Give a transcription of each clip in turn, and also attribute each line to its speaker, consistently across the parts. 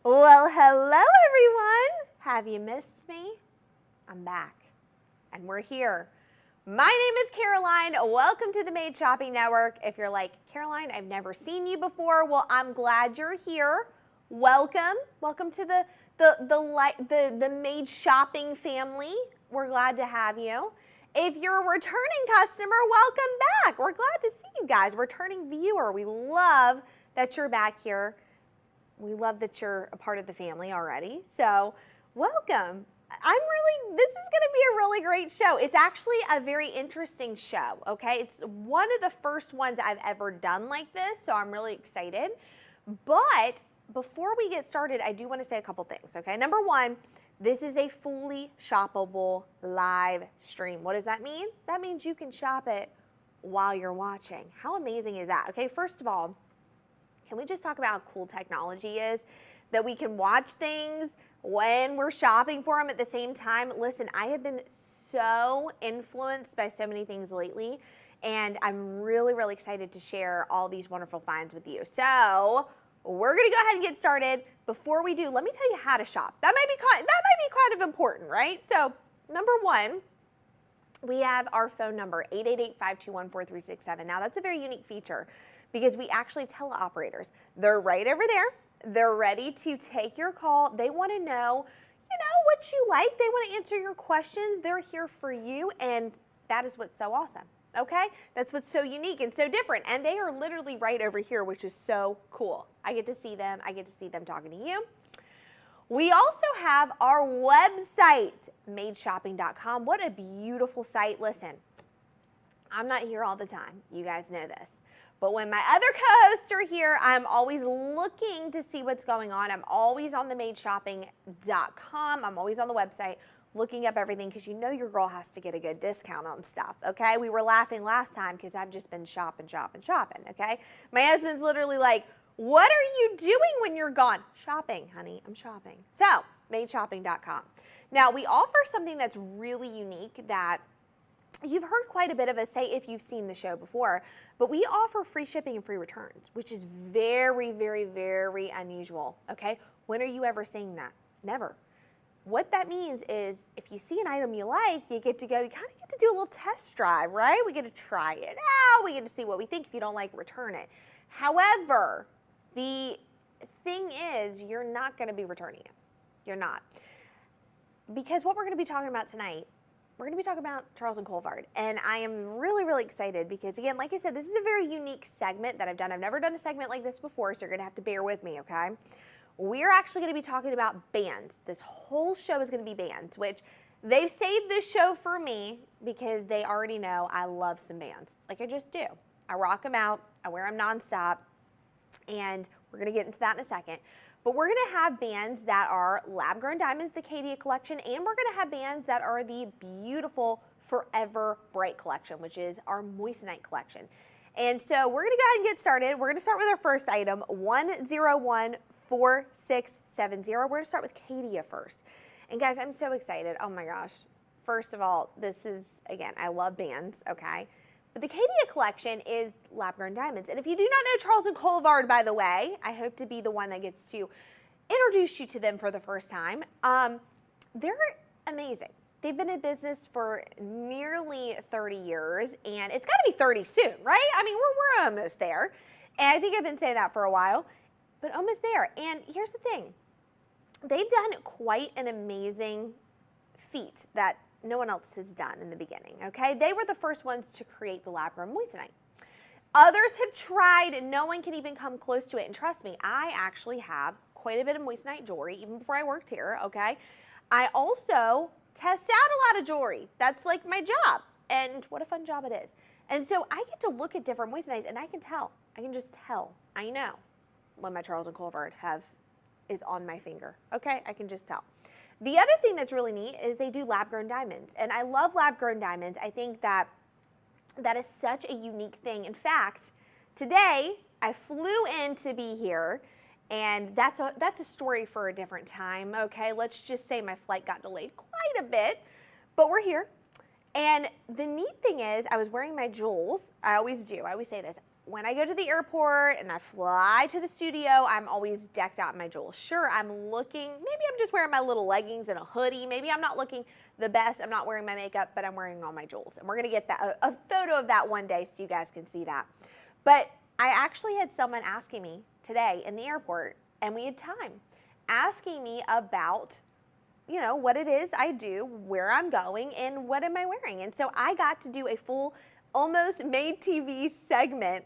Speaker 1: Well, hello everyone. Have you missed me? I'm back and we're here. My name is Caroline. Welcome to the Made Shopping Network. If you're like, Caroline, I've never seen you before, well, I'm glad you're here. Welcome. Welcome to the Made Shopping family. We're glad to have you. If you're a returning customer, welcome back. We're glad to see you guys. Returning viewer, we love that you're back here. We love that you're a part of the family already. So welcome. This is going to be a really great show. It's actually a very interesting show, okay? It's one of the first ones I've ever done like this, so I'm really excited. But before we get started, I do want to say a couple things, okay? Number one, this is a fully shoppable live stream. What does that mean? That means you can shop it while you're watching. How amazing is that? Okay, first of all, can we just talk about how cool technology is? That we can watch things when we're shopping for them at the same time. Listen, I have been so influenced by so many things lately, and I'm really, really excited to share all these wonderful finds with you. So we're gonna go ahead and get started. Before we do, let me tell you how to shop. That might be kind of important, right? So number one, we have our phone number, 888-521-4367. Now that's a very unique feature because we actually have teleoperators. They're right over there. They're ready to take your call. They want to know, what you like. They want to answer your questions. They're here for you, and that is what's so awesome, okay? That's what's so unique and so different, and they are literally right over here, which is so cool. I get to see them. I get to see them talking to you. We also have our website, madeshopping.com. What a beautiful site. Listen, I'm not here all the time. You guys know this. But when my other co-hosts are here, I'm always looking to see what's going on. I'm always on the madeshopping.com. I'm always on the website looking up everything because your girl has to get a good discount on stuff, okay? We were laughing last time because I've just been shopping, okay? My husband's literally like, what are you doing when you're gone? Shopping, honey, I'm shopping. So, madeshopping.com. Now, we offer something that's really unique that you've heard quite a bit of us say if you've seen the show before, but we offer free shipping and free returns, which is very, very, very unusual, okay? When are you ever seeing that? Never. What that means is if you see an item you like, you kind of get to do a little test drive, right? We get to try it out. We get to see what we think. If you don't like it, return it. However, the thing is you're not going to be returning it. You're not. Because what we're going to be talking about tonight, we're going to be talking about Charles and Colvard, and I am really, really excited because, again, like I said, this is a very unique segment that I've done. I've never done a segment like this before, so you're going to have to bear with me, okay? We're actually going to be talking about bands. This whole show is going to be bands, which they've saved this show for me because they already know I love some bands, like I just do. I rock them out. I wear them nonstop, and we're going to get into that in a second. But we're going to have bands that are lab-grown diamonds, the Caydia collection, and we're going to have bands that are the beautiful Forever Bright collection, which is our moissanite collection. And so we're going to go ahead and get started. We're going to start with our first item, 1014670. We're going to start with Caydia first. And guys, I'm so excited. Oh my gosh. First of all, this is, again, I love bands, okay? But the Caydia collection is lab-grown diamonds. And if you do not know Charles and Colvard, by the way, I hope to be the one that gets to introduce you to them for the first time. They're amazing. They've been in business for nearly 30 years, and it's got to be 30 soon, right? I mean, we're almost there. And I think I've been saying that for a while, but almost there. And here's the thing. They've done quite an amazing feat that no one else has done in the beginning, okay? They were the first ones to create the lab-grown moissanite. Others have tried, no one can even come close to it, and trust me, I actually have quite a bit of moissanite jewelry, even before I worked here, okay? I also test out a lot of jewelry. That's like my job, and what a fun job it is. And so I get to look at different moissanites, and I can tell, I can just tell, I know when my Charles and Colvard is on my finger, okay? I can just tell. The other thing that's really neat is they do lab-grown diamonds, and I love lab-grown diamonds. I think that is such a unique thing. In fact, today I flew in to be here, and that's a story for a different time, okay? Let's just say my flight got delayed quite a bit, but we're here. And the neat thing is I was wearing my jewels. I always do. I always say this. when I go to the airport and I fly to the studio, I'm always decked out in my jewels. Sure, I'm looking, maybe I'm just wearing my little leggings and a hoodie. Maybe I'm not looking the best. I'm not wearing my makeup, but I'm wearing all my jewels. And we're going to get that a photo of that one day so you guys can see that. But I actually had someone asking me today in the airport, and we had time, asking me about, you know, what it is I do, where I'm going, and what am I wearing. And so I got to do a full, almost made TV segment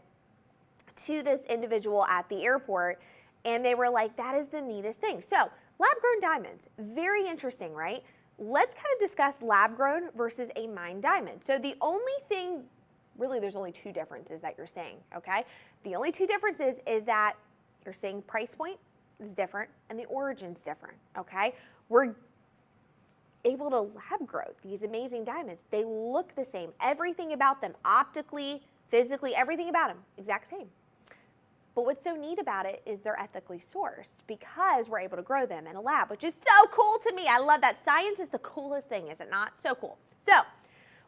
Speaker 1: to this individual at the airport, and they were like, that is the neatest thing. So lab-grown diamonds, very interesting, right? Let's kind of discuss lab-grown versus a mined diamond. So the only thing, really there's only two differences that you're seeing, okay? The only two differences is that you're seeing price point is different and the origin's different, okay? We're able to lab grow these amazing diamonds. They look the same. Everything about them, optically, physically, everything about them, exact same. But what's so neat about it is they're ethically sourced because we're able to grow them in a lab, which is so cool to me. I love that. Science is the coolest thing, is it not? So cool. So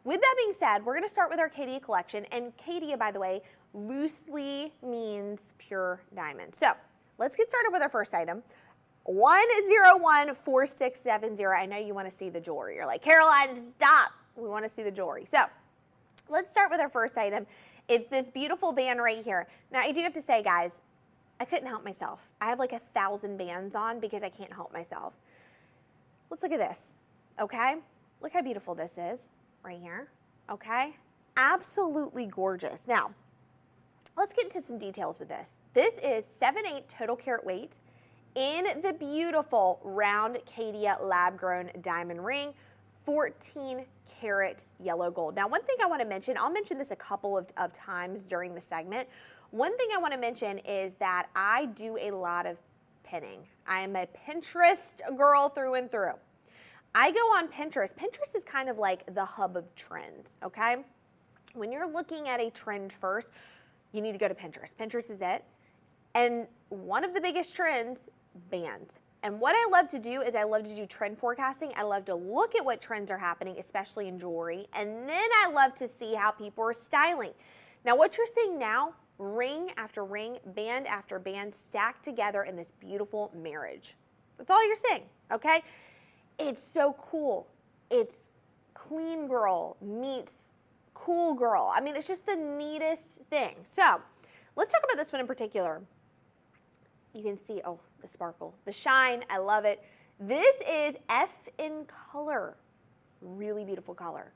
Speaker 1: with that being said, we're going to start with our Caydia collection. And Caydia, by the way, loosely means pure diamond. So let's get started with our first item. 1014670. I know you want to see the jewelry. You're like, Caroline, stop. We want to see the jewelry. So let's start with our first item. It's this beautiful band right here. Now, I do have to say, guys, I couldn't help myself. I have like 1,000 bands on because I can't help myself. Let's look at this, okay? Look how beautiful this is right here, okay? Absolutely gorgeous. Now, let's get into some details with this. This is 7/8 total carat weight in the beautiful round Caydia lab-grown diamond ring, 14 karat yellow gold. Now, one thing I want to mention, I'll mention this a couple of times during the segment. One thing I want to mention is that I do a lot of pinning. I am a Pinterest girl through and through. I go on Pinterest. Pinterest is kind of like the hub of trends, okay? When you're looking at a trend first, you need to go to Pinterest. Pinterest is it. And one of the biggest trends, bands. And what I love to do is I love to do trend forecasting. I love to look at what trends are happening, especially in jewelry. And then I love to see how people are styling. Now, what you're seeing now, ring after ring, band after band, stacked together in this beautiful marriage. That's all you're seeing, okay? It's so cool. It's clean girl meets cool girl. I mean, it's just the neatest thing. So let's talk about this one in particular. You can see, oh, the sparkle, the shine, I love it. This is F in color, really beautiful color.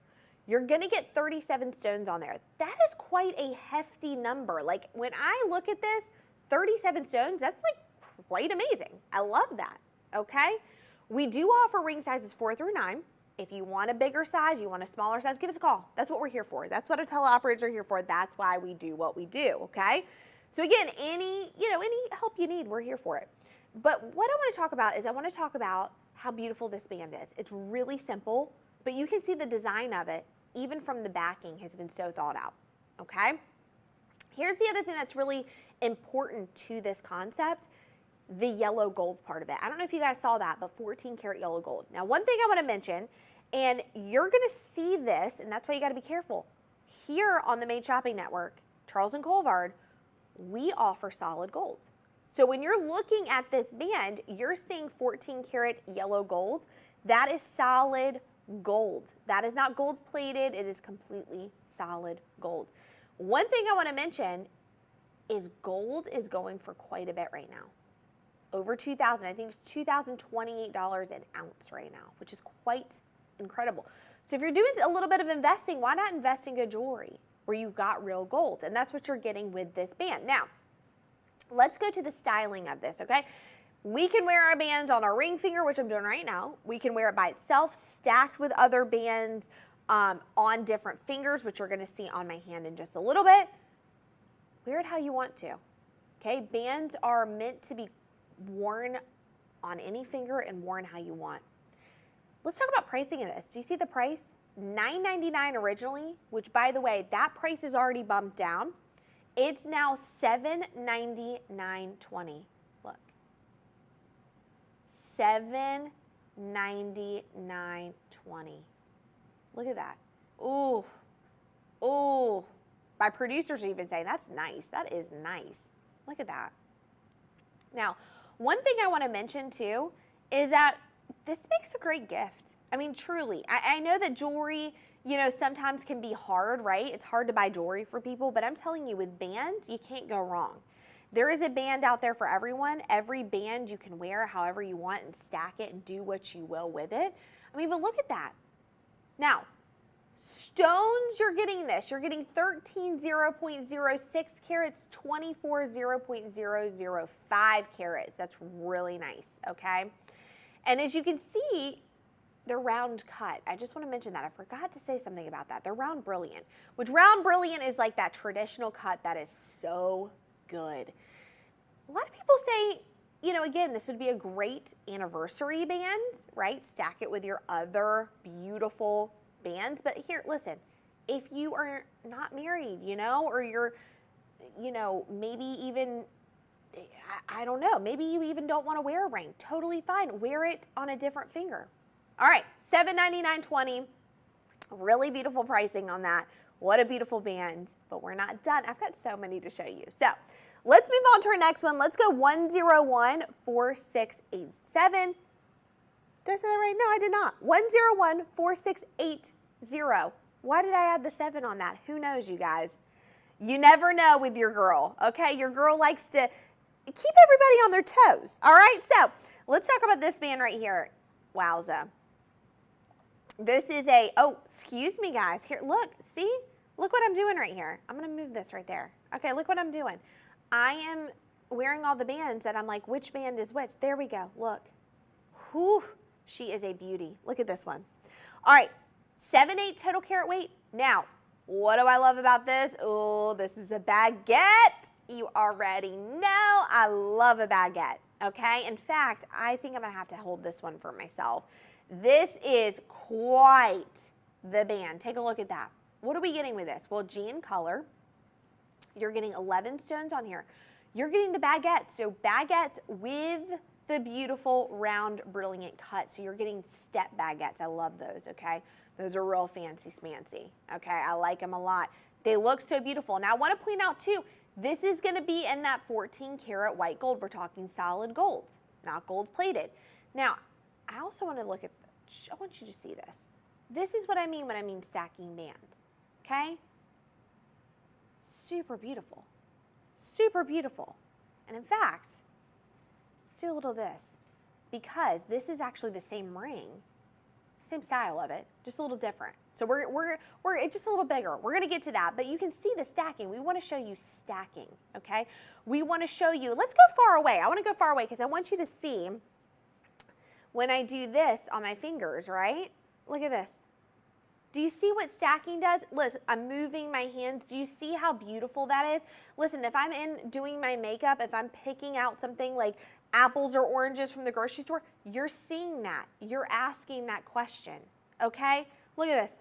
Speaker 1: You're gonna get 37 stones on there. That is quite a hefty number. Like when I look at this, 37 stones, that's like quite amazing. I love that, okay? We do offer ring sizes 4 through 9. If you want a bigger size, you want a smaller size, give us a call. That's what we're here for. That's what our teleoperators are here for. That's why we do what we do, okay? So again, any help you need, we're here for it. But what I want to talk about is I want to talk about how beautiful this band is. It's really simple, but you can see the design of it, even from the backing, has been so thought out, okay? Here's the other thing that's really important to this concept, the yellow gold part of it. I don't know if you guys saw that, but 14 karat yellow gold. Now, one thing I want to mention, and you're going to see this, and that's why you got to be careful. Here on the Made Shopping Network, Charles and Colvard, we offer solid gold. So when you're looking at this band, you're seeing 14 karat yellow gold. That is solid gold. That is not gold plated. It is completely solid gold. One thing I want to mention is gold is going for quite a bit right now. Over $2,000. I think it's $2,028 an ounce right now, which is quite incredible. So if you're doing a little bit of investing, why not invest in good jewelry where you've got real gold? And that's what you're getting with this band. Now, let's go to the styling of this, okay? We can wear our bands on our ring finger, which I'm doing right now. We can wear it by itself, stacked with other bands on different fingers, which you're gonna see on my hand in just a little bit. Wear it how you want to, okay? Bands are meant to be worn on any finger and worn how you want. Let's talk about pricing of this. Do you see the price? $9.99 originally, which by the way, that price is already bumped down. It's now $799.20. Look. $799.20. Look at that. Ooh. Ooh. My producers are even saying, that's nice. That is nice. Look at that. Now, one thing I want to mention too is that this makes a great gift. I mean, truly, I know that jewelry, you know, sometimes can be hard, right? It's hard to buy jewelry for people, but I'm telling you, with bands, you can't go wrong. There is a band out there for everyone. Every band you can wear however you want and stack it and do what you will with it. I mean, but look at that. Now, stones, you're getting this. You're getting 13 0.06 carats, 24 0.005 carats. That's really nice, okay? And as you can see, they're round cut. I just want to mention that. I forgot to say something about that. They're round brilliant, which round brilliant is like that traditional cut that is so good. A lot of people say, you know, again, this would be a great anniversary band, right? Stack it with your other beautiful bands. But here, listen, if you are not married, you know, or you're, you know, maybe even, I don't know, maybe you even don't want to wear a ring. Totally fine. Wear it on a different finger. All right, $799.20. Really beautiful pricing on that. What a beautiful band. But we're not done. I've got so many to show you. So let's move on to our next one. Let's go 1014687. Did I say that right? No, I did not. 1014680. Why did I add the 7 on that? Who knows, you guys? You never know with your girl, okay? Your girl likes to keep everybody on their toes, all right? So let's talk about this band right here. Wowza. This is a, oh, excuse me, guys. Here, look, see? Look what I'm doing right here. I'm going to move this right there. Okay, look what I'm doing. I am wearing all the bands that I'm like, which band is which? There we go. Look. Whew. She is a beauty. Look at this one. All right, 7/8 total carat weight. Now, what do I love about this? Oh, this is a baguette. You already know I love a baguette, okay? In fact, I think I'm going to have to hold this one for myself. This is quite the band. Take a look at that. What are we getting with this? Well, G in color. You're getting 11 stones on here. You're getting the baguettes. So baguettes with the beautiful round brilliant cut. So you're getting step baguettes. I love those, okay? Those are real fancy smancy, okay? I like them a lot. They look so beautiful. Now I want to point out too, this is going to be in that 14 karat white gold. We're talking solid gold, not gold plated. Now, I also want to look at, I want you to see this. This is what I mean when I mean stacking bands, okay? Super beautiful, super beautiful. And in fact, let's do a little of this, because this is actually the same ring, same style of it, just a little different. So we're just a little bigger. We're going to get to that, but you can see the stacking. We want to show you stacking, okay? We want to show you, let's go far away. I want to go far away because I want you to see when I do this on my fingers, right? Look at this. Do you see what stacking does? Listen, I'm moving my hands. Do you see how beautiful that is? Listen, if I'm in doing my makeup, if I'm picking out something like apples or oranges from the grocery store, you're seeing that. You're asking that question, okay? Look at this.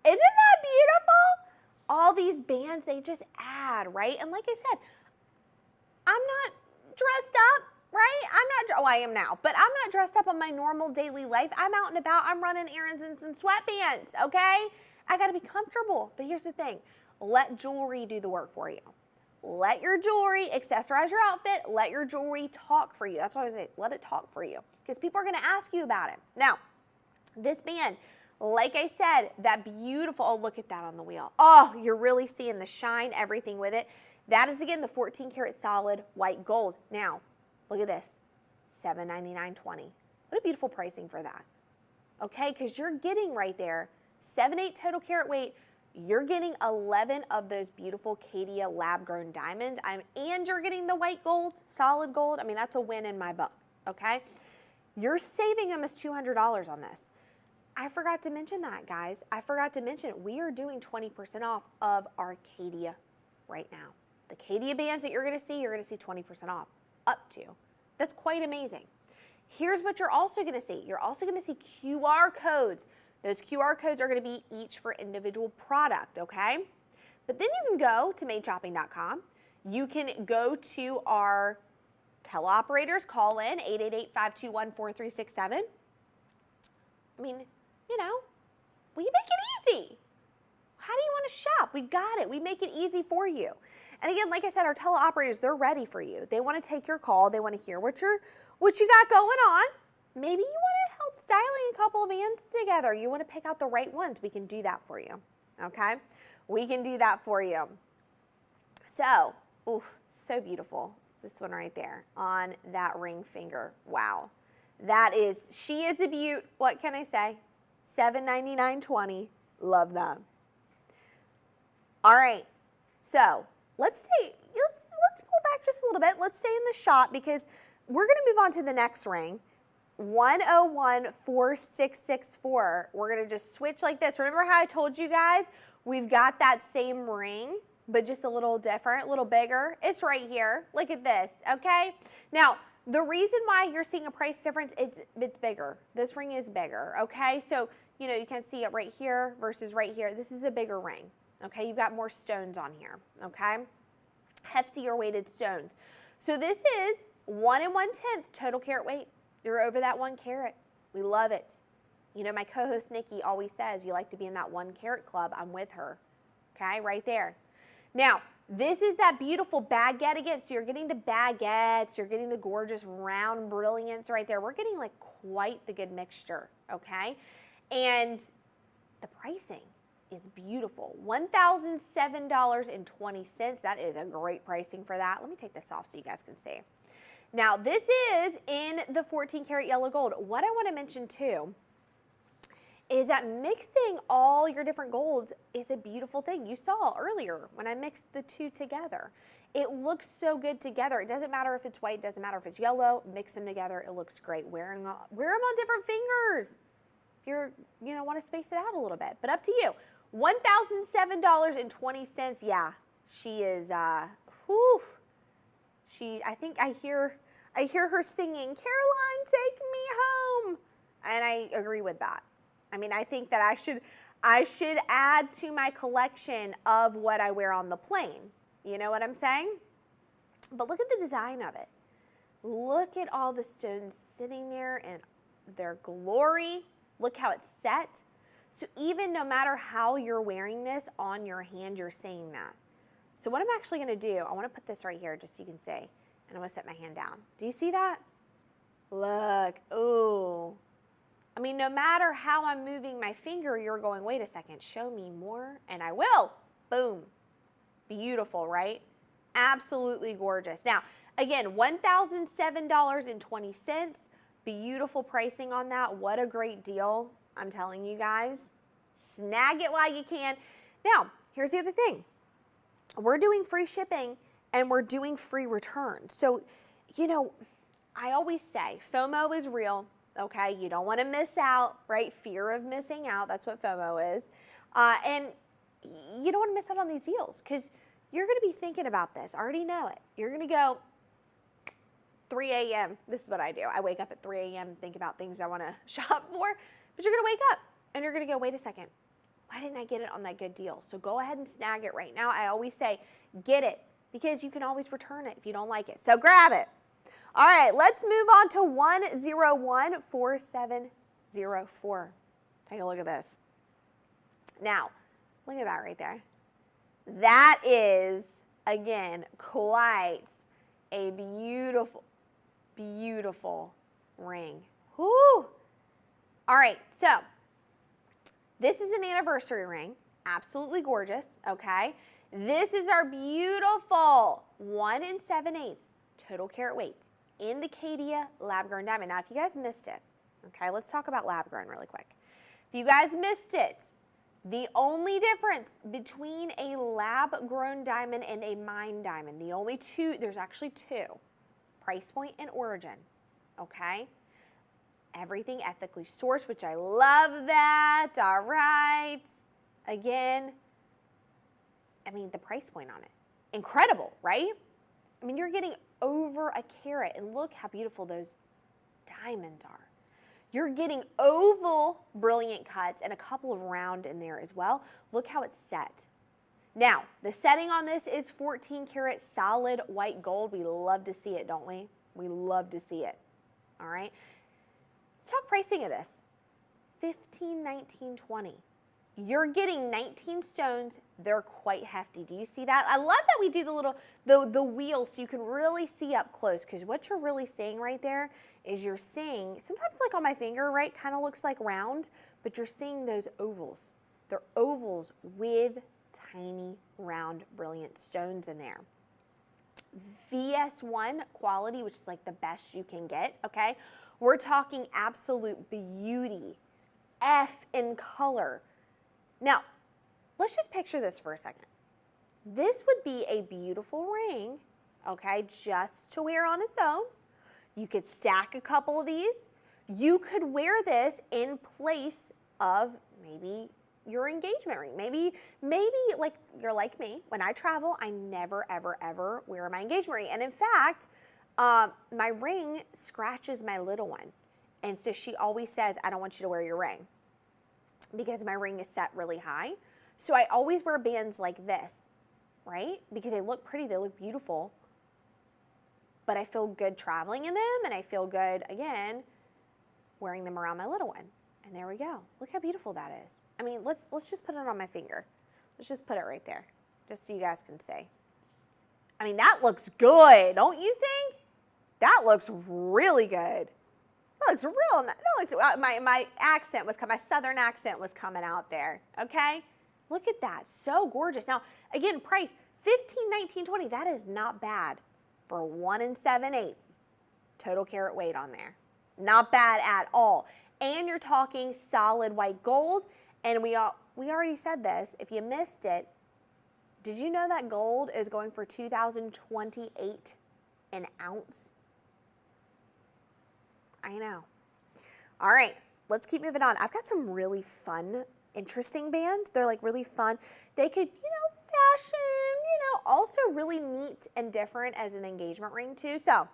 Speaker 1: Isn't that beautiful? All these bands, they just add, right? And like I said, I'm not dressed up, right? I am now, but I'm not dressed up on my normal daily life. I'm out and about. I'm running errands in some sweatpants, okay? I got to be comfortable. But here's the thing. Let jewelry do the work for you. Let your jewelry accessorize your outfit. Let your jewelry talk for you. That's what I say. Let it talk for you, because people are going to ask you about it. Now, this band, like I said, that beautiful, oh, look at that on the wheel. Oh, you're really seeing the shine, everything with it. That is, again, the 14 karat solid white gold. Now, look at this, $799.20. What a beautiful pricing for that, okay? Because you're getting right there, 7/8 total carat weight. You're getting 11 of those beautiful Caydia lab-grown diamonds, and you're getting the white gold, solid gold. I mean, that's a win in my book, okay? You're saving almost $200 on this. I forgot to mention that, guys. I forgot to mention it. We are doing 20% off of our Caydia right now. The Caydia bands that you're going to see 20% off, up to. That's quite amazing. Here's what you're also going to see. You're also going to see QR codes. Those QR codes are going to be each for individual product, okay? But then you can go to madeshopping.com. You can go to our teleoperators, call in 888-521-4367. I mean, you know, we make it easy. How do you want to shop? We got it. We make it easy for you. And again, like I said, our teleoperators, they're ready for you. They want to take your call. They want to hear what you got going on. Maybe you want to help styling a couple of bands together. You want to pick out the right ones. We can do that for you, okay? We can do that for you. So, oof, so beautiful. This one right there on that ring finger. Wow. She is a beaut. What can I say? $799.20. Love them. All right, so let's pull back just a little bit. Let's stay in the shop because we're going to move on to the next ring. 1014664. We're going to just switch like this. Remember how I told you guys we've got that same ring, but just a little different, a little bigger? It's right here. Look at this, okay? Now, the reason why you're seeing a price difference, it's bigger. This ring is bigger, okay? So, you know, you can see it right here versus right here. This is a bigger ring. Okay, you've got more stones on here, okay? Heftier weighted stones. So this is 1 1/10 total carat weight. You're over that 1 carat. We love it. You know, my co-host Nikki always says you like to be in that 1 carat club. I'm with her, okay, right there. Now, this is that beautiful baguette again. So you're getting the baguettes, you're getting the gorgeous round brilliance right there. We're getting like quite the good mixture, okay? And the pricing is beautiful. $1,007.20. That is a great pricing for that. Let me take this off so you guys can see. Now, this is in the 14 karat yellow gold. What I want to mention too is that mixing all your different golds is a beautiful thing. You saw earlier when I mixed the two together. It looks so good together. It doesn't matter if it's white, doesn't matter if it's yellow. Mix them together. It looks great. Wear them on different fingers. If you're, want to space it out a little bit, but up to you. $1,007.20. Yeah, she is, whew. I think I hear her singing, Caroline, take me home. And I agree with that. I mean, I think that I should add to my collection of what I wear on the plane. You know what I'm saying? But look at the design of it. Look at all the stones sitting there in their glory. Look how it's set. So even no matter how you're wearing this on your hand, you're seeing that. So what I'm actually going to do, I want to put this right here just so you can see. And I'm going to set my hand down. Do you see that? Look. Ooh. I mean, no matter how I'm moving my finger, you're going, wait a second, show me more. And I will. Boom. Beautiful, right? Absolutely gorgeous. Now, again, $1,007.20. Beautiful pricing on that. What a great deal. I'm telling you guys, snag it while you can. Now, here's the other thing. We're doing free shipping and we're doing free returns. So, I always say FOMO is real, okay? You don't want to miss out, right? Fear of missing out, that's what FOMO is. And you don't want to miss out on these deals because you're going to be thinking about this. I already know it. You're going to go 3 a.m. This is what I do. I wake up at 3 a.m. and think about things I want to shop for. But you're going to wake up and you're going to go, wait a second, why didn't I get it on that good deal? So go ahead and snag it right now. I always say, get it, because you can always return it if you don't like it. So grab it. All right, let's move on to 1014704. Take a look at this. Now, look at that right there. That is, again, quite a beautiful, beautiful ring. Whoo! All right, so this is an anniversary ring. Absolutely gorgeous, okay? This is our beautiful 1 7/8 total carat weight in the Caydia lab-grown diamond. Now, if you guys missed it, okay, let's talk about lab-grown really quick. If you guys missed it, the only difference between a lab-grown diamond and a mined diamond, the only two, there's actually two, price point and origin, okay? Everything ethically sourced, which I love that. All right. Again, I mean, the price point on it. Incredible, right? I mean, you're getting over a carat, and look how beautiful those diamonds are. You're getting oval brilliant cuts and a couple of round in there as well. Look how it's set. Now, the setting on this is 14 karat solid white gold. We love to see it, don't we? We love to see it. All right. Let's talk pricing of this. $15, $19, $20. You're getting 19 stones. They're quite hefty. Do you see that? I love that we do the little, the wheel so you can really see up close, because what you're really seeing right there is you're seeing, sometimes like on my finger, right, kind of looks like round, but you're seeing those ovals. They're ovals with tiny, round, brilliant stones in there. VS1 quality, which is like the best you can get, okay? We're talking absolute beauty. F in color. Now, let's just picture this for a second. This would be a beautiful ring, okay, just to wear on its own. You could stack a couple of these. You could wear this in place of maybe your engagement ring. Maybe like you're like me. When I travel, I never, ever, ever wear my engagement ring. And in fact, my ring scratches my little one. And so she always says, I don't want you to wear your ring, because my ring is set really high. So I always wear bands like this, right? Because they look pretty, they look beautiful, but I feel good traveling in them, and I feel good, again, wearing them around my little one. And there we go. Look how beautiful that is. I mean, let's just put it on my finger. Let's just put it right there, just so you guys can see. I mean, that looks good, don't you think? That looks really good. That looks real nice. That looks, my accent was, my southern accent was coming out there, okay? Look at that, so gorgeous. Now, again, price, $15, $19, $20. That is not bad for 1 7/8 total carat weight on there. Not bad at all. And you're talking solid white gold. And we already said this. If you missed it, did you know that gold is going for $2,028 an ounce? I know. All right, let's keep moving on. I've got some really fun, interesting bands. They're like really fun. They could, fashion, also really neat and different as an engagement ring too. So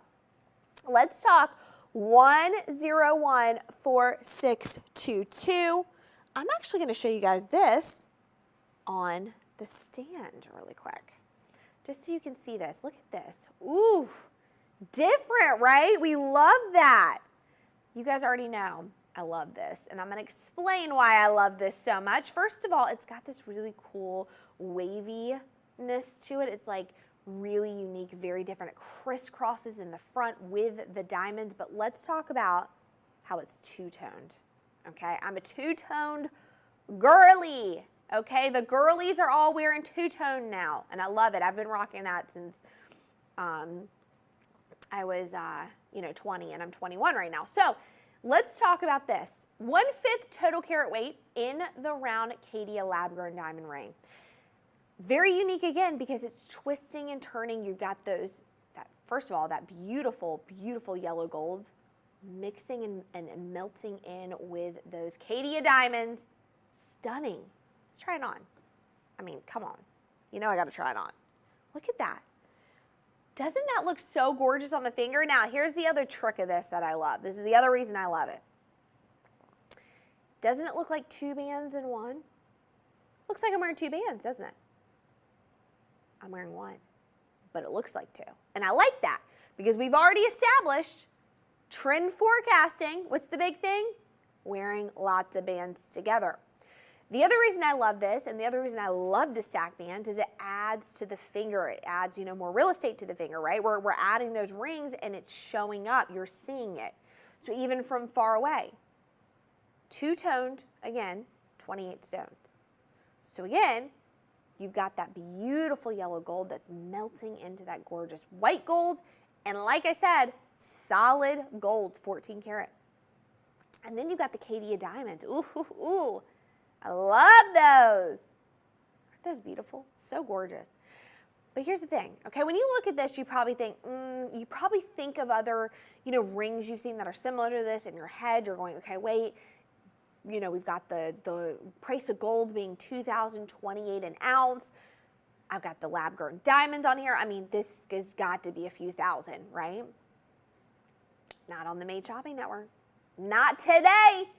Speaker 1: let's talk 1014622. I'm actually going to show you guys this on the stand really quick, just so you can see this. Look at this. Ooh, different, right? We love that. You guys already know I love this, and I'm going to explain why I love this so much. First of all, it's got this really cool waviness to it. It's like really unique, very different. It crisscrosses in the front with the diamonds, but let's talk about how it's two-toned, okay? I'm a two-toned girly, okay? The girlies are all wearing two-tone now, and I love it. I've been rocking that since I was 20, and I'm 21 right now. So let's talk about this. 1/5 total carat weight in the round Caydia lab-grown diamond ring. Very unique again, because it's twisting and turning. You've got first of all, that beautiful, beautiful yellow gold mixing and melting in with those Caydia diamonds. Stunning. Let's try it on. I mean, come on. I got to try it on. Look at that. Doesn't that look so gorgeous on the finger? Now, here's the other trick of this that I love. This is the other reason I love it. Doesn't it look like two bands in one? Looks like I'm wearing two bands, doesn't it? I'm wearing one, but it looks like two. And I like that, because we've already established trend forecasting. What's the big thing? Wearing lots of bands together. The other reason I love this, and the other reason I love to stack bands, is it adds to the finger. It adds, more real estate to the finger, right? We're adding those rings, and it's showing up. You're seeing it. So even from far away. Two-toned, again, 28 stones. So again, you've got that beautiful yellow gold that's melting into that gorgeous white gold. And like I said, solid gold, 14 karat. And then you've got the Caydia diamonds. Ooh, ooh, ooh. I love those. Aren't those beautiful? So gorgeous. But here's the thing, okay? When you look at this, you probably think, of other, rings you've seen that are similar to this in your head. You're going, okay, wait. We've got the price of gold being $2,028 an ounce. I've got the lab-grown diamond on here. I mean, this has got to be a few thousand, right? Not on the Made Shopping Network. Not today.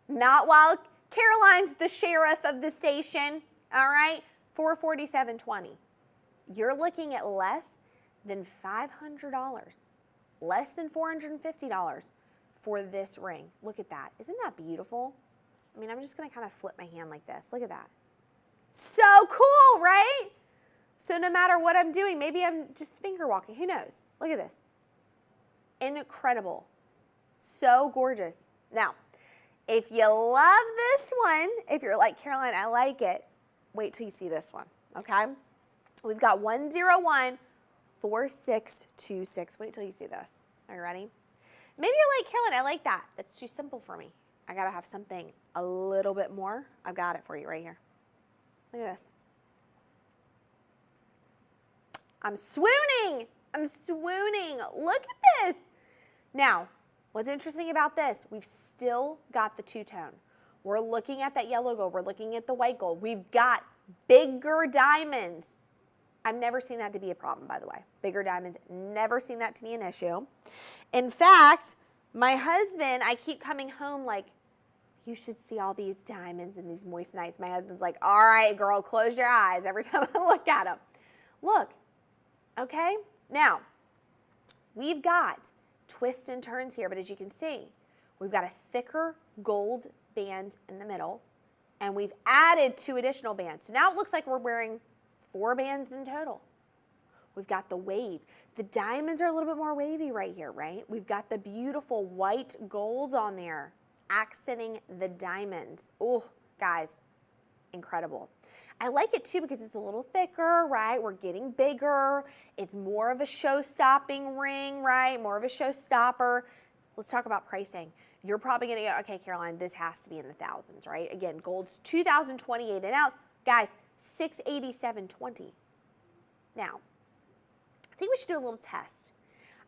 Speaker 1: Not while Caroline's the sheriff of the station, all right? $447.20. You're looking at less than $500, less than $450 for this ring. Look at that. Isn't that beautiful? I mean, I'm just going to kind of flip my hand like this. Look at that. So cool, right? So no matter what I'm doing, maybe I'm just finger walking. Who knows? Look at this. Incredible. So gorgeous. Now, if you love this one, if you're like, Caroline, I like it, wait till you see this one, okay? We've got 1014626. Wait till you see this. Are you ready? Maybe you're like, Caroline, I like that. That's too simple for me. I got to have something a little bit more. I've got it for you right here. Look at this. I'm swooning. I'm swooning. Look at this. Now, what's interesting about this, we've still got the two-tone. We're looking at that yellow gold. We're looking at the white gold. We've got bigger diamonds. I've never seen that to be a problem, by the way. Bigger diamonds, never seen that to be an issue. In fact, my husband, I keep coming home like, you should see all these diamonds and these moissanites. My husband's like, all right, girl, close your eyes every time I look at them. Look, okay? Now, we've got twists and turns here, but as you can see, we've got a thicker gold band in the middle, and we've added 2 additional bands. So now it looks like we're wearing 4 bands in total. We've got the wave. The diamonds are a little bit more wavy right here, right? We've got the beautiful white gold on there, accenting the diamonds. Oh, guys, incredible. I like it too because it's a little thicker, right? We're getting bigger. It's more of a show-stopping ring, right? More of a show-stopper. Let's talk about pricing. You're probably going to go, okay, Caroline, this has to be in the thousands, right? Again, gold's $2,028 an ounce. Guys, $687.20. Now, I think we should do a little test.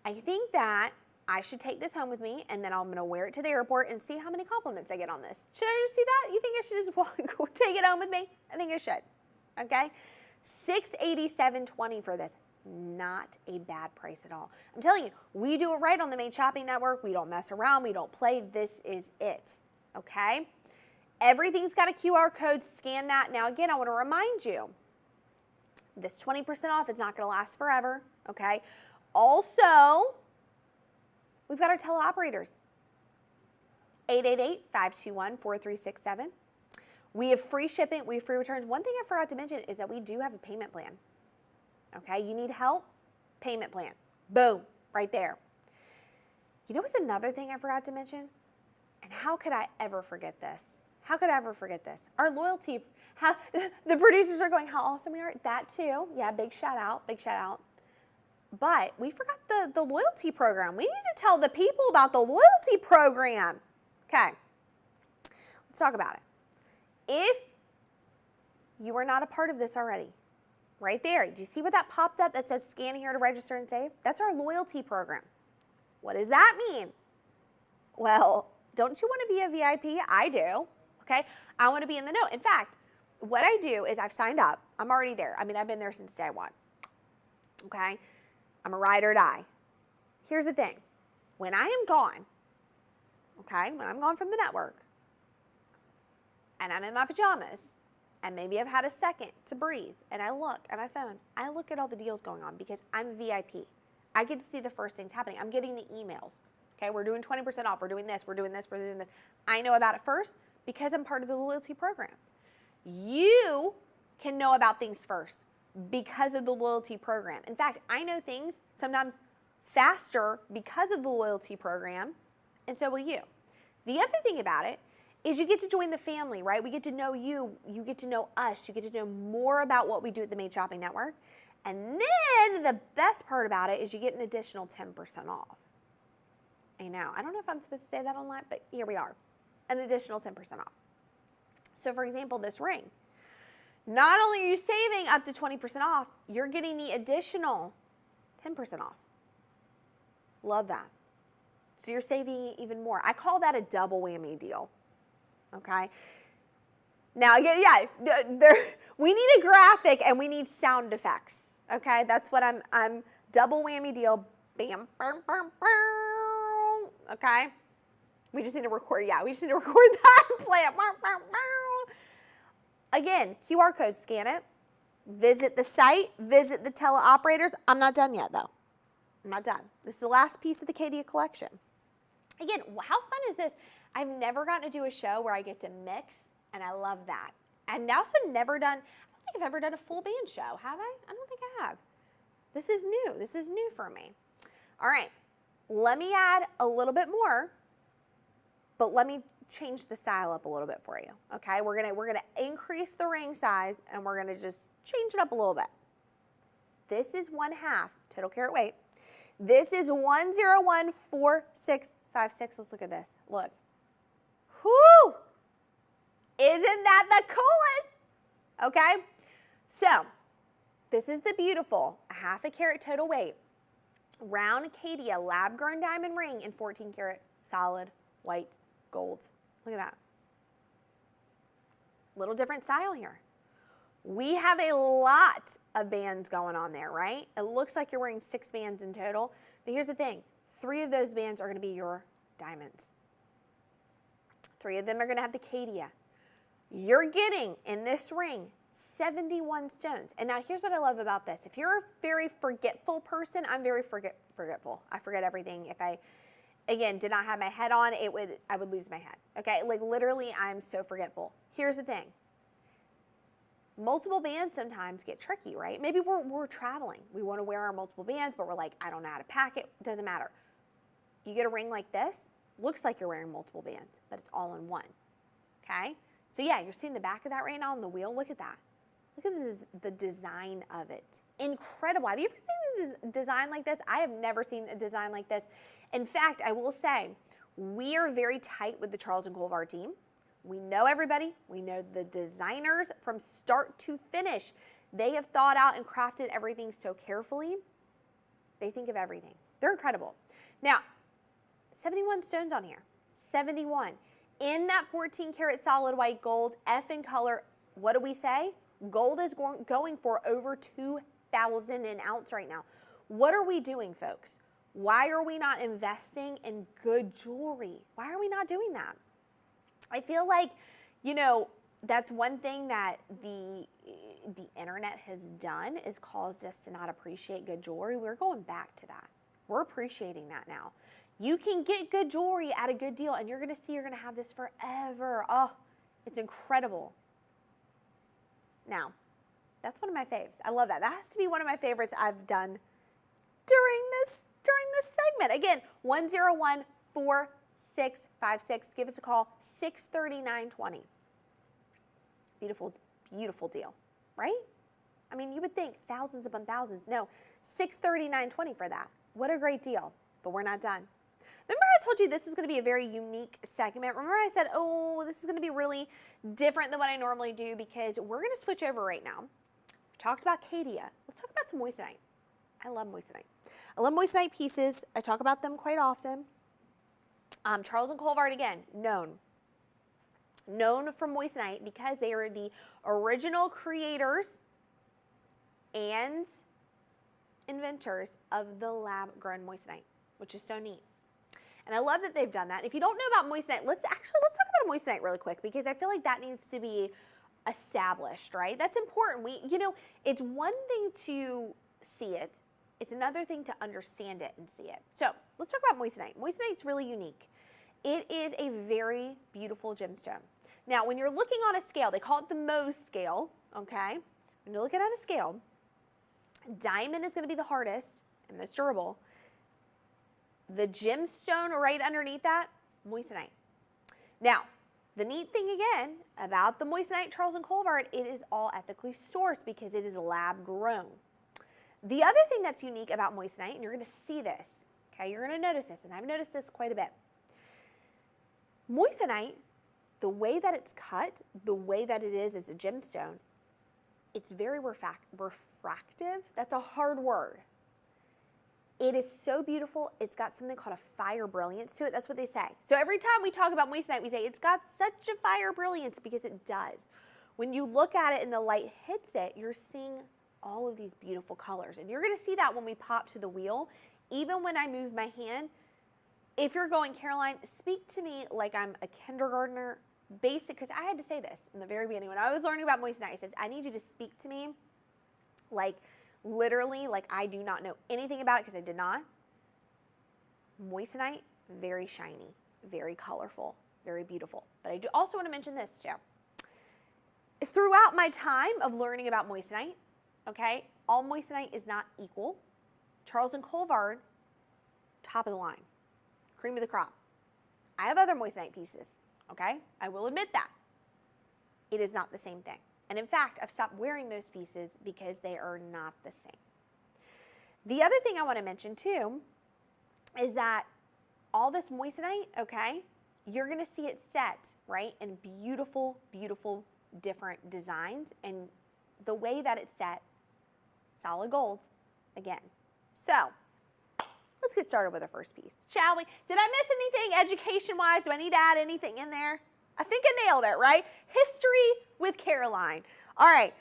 Speaker 1: I think that I should take this home with me, and then I'm going to wear it to the airport and see how many compliments I get on this. Should I just see that? You think I should just go take it home with me? I think I should. Okay? $687.20 for this. Not a bad price at all. I'm telling you, we do it right on the Made Shopping Network. We don't mess around. We don't play. This is it. Okay? Everything's got a QR code. Scan that. Now, again, I want to remind you, this 20% off is not going to last forever. Okay? Also, we've got our teleoperators, 888-521-4367. We have free shipping, we have free returns. One thing I forgot to mention is that we do have a payment plan. Okay, you need help? Payment plan. Boom, right there. You know what's another thing I forgot to mention? And how could I ever forget this? How could I ever forget this? Our loyalty, how the producers are going, how awesome we are. That too, yeah, big shout out, big shout out. But we forgot the loyalty program. We need to tell the people about the loyalty program. Okay, let's talk about it. If you are not a part of this already, right there, do you see what that popped up that says scan here to register and save? That's our loyalty program. What does that mean? Well, don't you want to be a VIP? I do, okay? I want to be in the know. In fact, what I do is I've signed up. I'm already there. I mean, I've been there since day one, okay? I'm a ride or die. Here's the thing. When I am gone, okay, when I'm gone from the network, and I'm in my pajamas, and maybe I've had a second to breathe, and I look at my phone, I look at all the deals going on because I'm VIP. I get to see the first things happening. I'm getting the emails. Okay, we're doing 20% off. We're doing this. We're doing this. We're doing this. I know about it first because I'm part of the loyalty program. You can know about things first because of the loyalty program. In fact, I know things sometimes faster because of the loyalty program, and so will you. The other thing about it is you get to join the family, right? We get to know you. You get to know us. You get to know more about what we do at the Made Shopping Network. And then the best part about it is you get an additional 10% off. I know. I don't know if I'm supposed to say that online, but here we are. An additional 10% off. So for example, this ring. Not only are you saving up to 20% off, you're getting the additional 10% off. Love that. So you're saving even more. I call that a double whammy deal. Okay? Now, yeah, we need a graphic and we need sound effects. Okay? That's what I'm double whammy deal. Bam, bam, bam, bam. Okay? We just need to record, we just need to record that and play it. Bam, bam, bam. Again, QR code, scan it, visit the site, visit the teleoperators. I'm not done yet, though. I'm not done. This is the last piece of the Caydia collection. Again, how fun is this? I've never gotten to do a show where I get to mix, and I love that. I've also never done, I don't think I've ever done a full band show, have I? I don't think I have. This is new. This is new for me. All right, let me add a little bit more, but let me change the style up a little bit for you, okay? We're gonna increase the ring size, and we're gonna just change it up a little bit. This is 1/2 total carat weight. This is 1014656. Let's look at this. Look. Whoo! Isn't that the coolest? Okay? So, this is the beautiful 1/2 carat total weight round Caydia lab-grown diamond ring in 14 karat solid white gold. Look at that. Little different style here. We have a lot of bands going on there, right? It looks like you're wearing 6 bands in total, but here's the thing. 3 of those bands are going to be your diamonds. 3 of them are going to have the Caydia. You're getting, in this ring, 71 stones. And now here's what I love about this. If you're a very forgetful person, I'm very forgetful. I forget everything. If I, again, did not have my head on, I would lose my head. Okay, like literally, I'm so forgetful. Here's the thing. Multiple bands sometimes get tricky, right? Maybe we're traveling. We want to wear our multiple bands, but we're like, I don't know how to pack it. Doesn't matter. You get a ring like this, looks like you're wearing multiple bands, but it's all in one, okay? So yeah, you're seeing the back of that right now on the wheel. Look at that. Look at the design of it. Incredible. Have you ever seen a design like this? I have never seen a design like this. In fact, I will say, we are very tight with the Charles Colvard team. We know everybody. We know the designers from start to finish. They have thought out and crafted everything so carefully. They think of everything. They're incredible. Now, 71 stones on here. 71. In that 14 karat solid white gold, F in color, what do we say? Gold is going for over 2,000 an ounce right now. What are we doing, folks? Why are we not investing in good jewelry? Why are we not doing that? I feel like, you know, that's one thing that the internet has done is caused us to not appreciate good jewelry. We're going back to that. We're appreciating that now. You can get good jewelry at a good deal, and you're going to see you're going to have this forever. Oh, it's incredible. Now, that's one of my faves. I love that. That has to be one of my favorites I've done during this segment. Again, 1014656. Give us a call, 639-20. Beautiful, beautiful deal, right? I mean, you would think thousands upon thousands. No, 639-20 for that. What a great deal. But we're not done. Remember I told you this is going to be a very unique segment? Remember I said, oh, this is going to be really different than what I normally do because we're going to switch over right now. We talked about Caydia. Let's talk about some moissanite. I love moissanite. I love moissanite pieces. I talk about them quite often. Charles Colvard, again, known for moissanite because they are the original creators and inventors of the lab-grown moissanite, which is so neat. And I love that they've done that. If you don't know about moissanite, let's talk about a moissanite really quick because I feel like that needs to be established, right? That's important. It's one thing to see it. It's another thing to understand it and see it. So let's talk about moissanite. Moissanite's really unique. It is a very beautiful gemstone. Now, when you're looking on a scale, they call it the Mohs scale, okay? When you're looking at a scale, diamond is going to be the hardest and most durable. The gemstone right underneath that, moissanite. Now, the neat thing again about the moissanite Charles Colvard, it is all ethically sourced because it is lab grown. The other thing that's unique about moissanite, and you're going to see this, okay, you're going to notice this, and I've noticed this quite a bit. Moissanite, the way that it's cut, the way that it is as a gemstone, it's very refractive. That's a hard word. It is so beautiful. It's got something called a fire brilliance to it. That's what they say. So every time we talk about moissanite, we say it's got such a fire brilliance because it does. When you look at it and the light hits it, you're seeing all of these beautiful colors. And you're going to see that when we pop to the wheel. Even when I move my hand, if you're going, Caroline, speak to me like I'm a kindergartner, basic, because I had to say this in the very beginning. When I was learning about moissanite, I said, I need you to speak to me like literally like I do not know anything about it because I did not. Moissanite, very shiny, very colorful, Very beautiful. But I do also want to mention this too. Throughout my time of learning about moissanite, okay, all moissanite is not equal. Charles and Colvard, top of the line, cream of the crop. I have other moissanite pieces, okay? I will admit that. It is not the same thing. And in fact, I've stopped wearing those pieces because they are not the same. The other thing I want to mention too is that all this moissanite, okay, you're going to see it set, right, in beautiful, beautiful different designs. And the way that it's set, solid gold, again. So let's get started with our first piece, shall we? Did I miss anything education-wise? Do I need to add anything in there? I think I nailed it, right? History with Caroline. All right.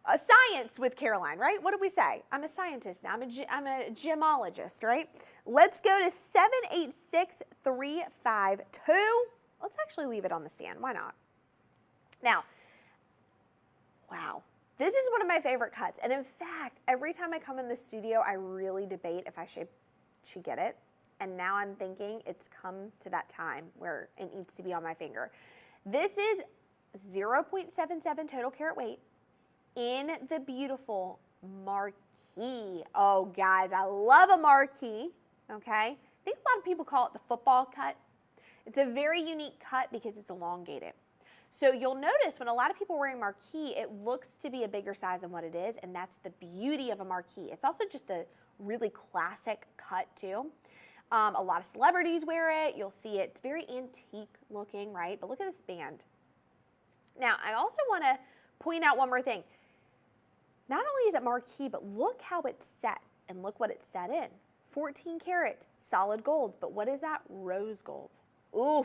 Speaker 1: Science with Caroline, right? What did we say? I'm a scientist now. I'm a gemologist, right? Let's go to 786352. Let's actually leave it on the stand. Why not? Now, wow. This is one of my favorite cuts. And in fact, every time I come in the studio, I really debate if I should get it. And now I'm thinking it's come to that time where it needs to be on my finger. This is 0.77 total carat weight in the beautiful marquee. Oh, guys, I love a marquee, okay? I think a lot of people call it the football cut. It's a very unique cut because it's elongated. So you'll notice when a lot of people are wearing marquee, it looks to be a bigger size than what it is, and that's the beauty of a marquee. It's also just a really classic cut, too. A lot of celebrities wear it. You'll see it. It's very antique looking, right? But look at this band. Now, I also want to point out one more thing. Not only is it marquee, but look how it's set, and look what it's set in. 14 karat solid gold, but what is that? Rose gold. Ooh,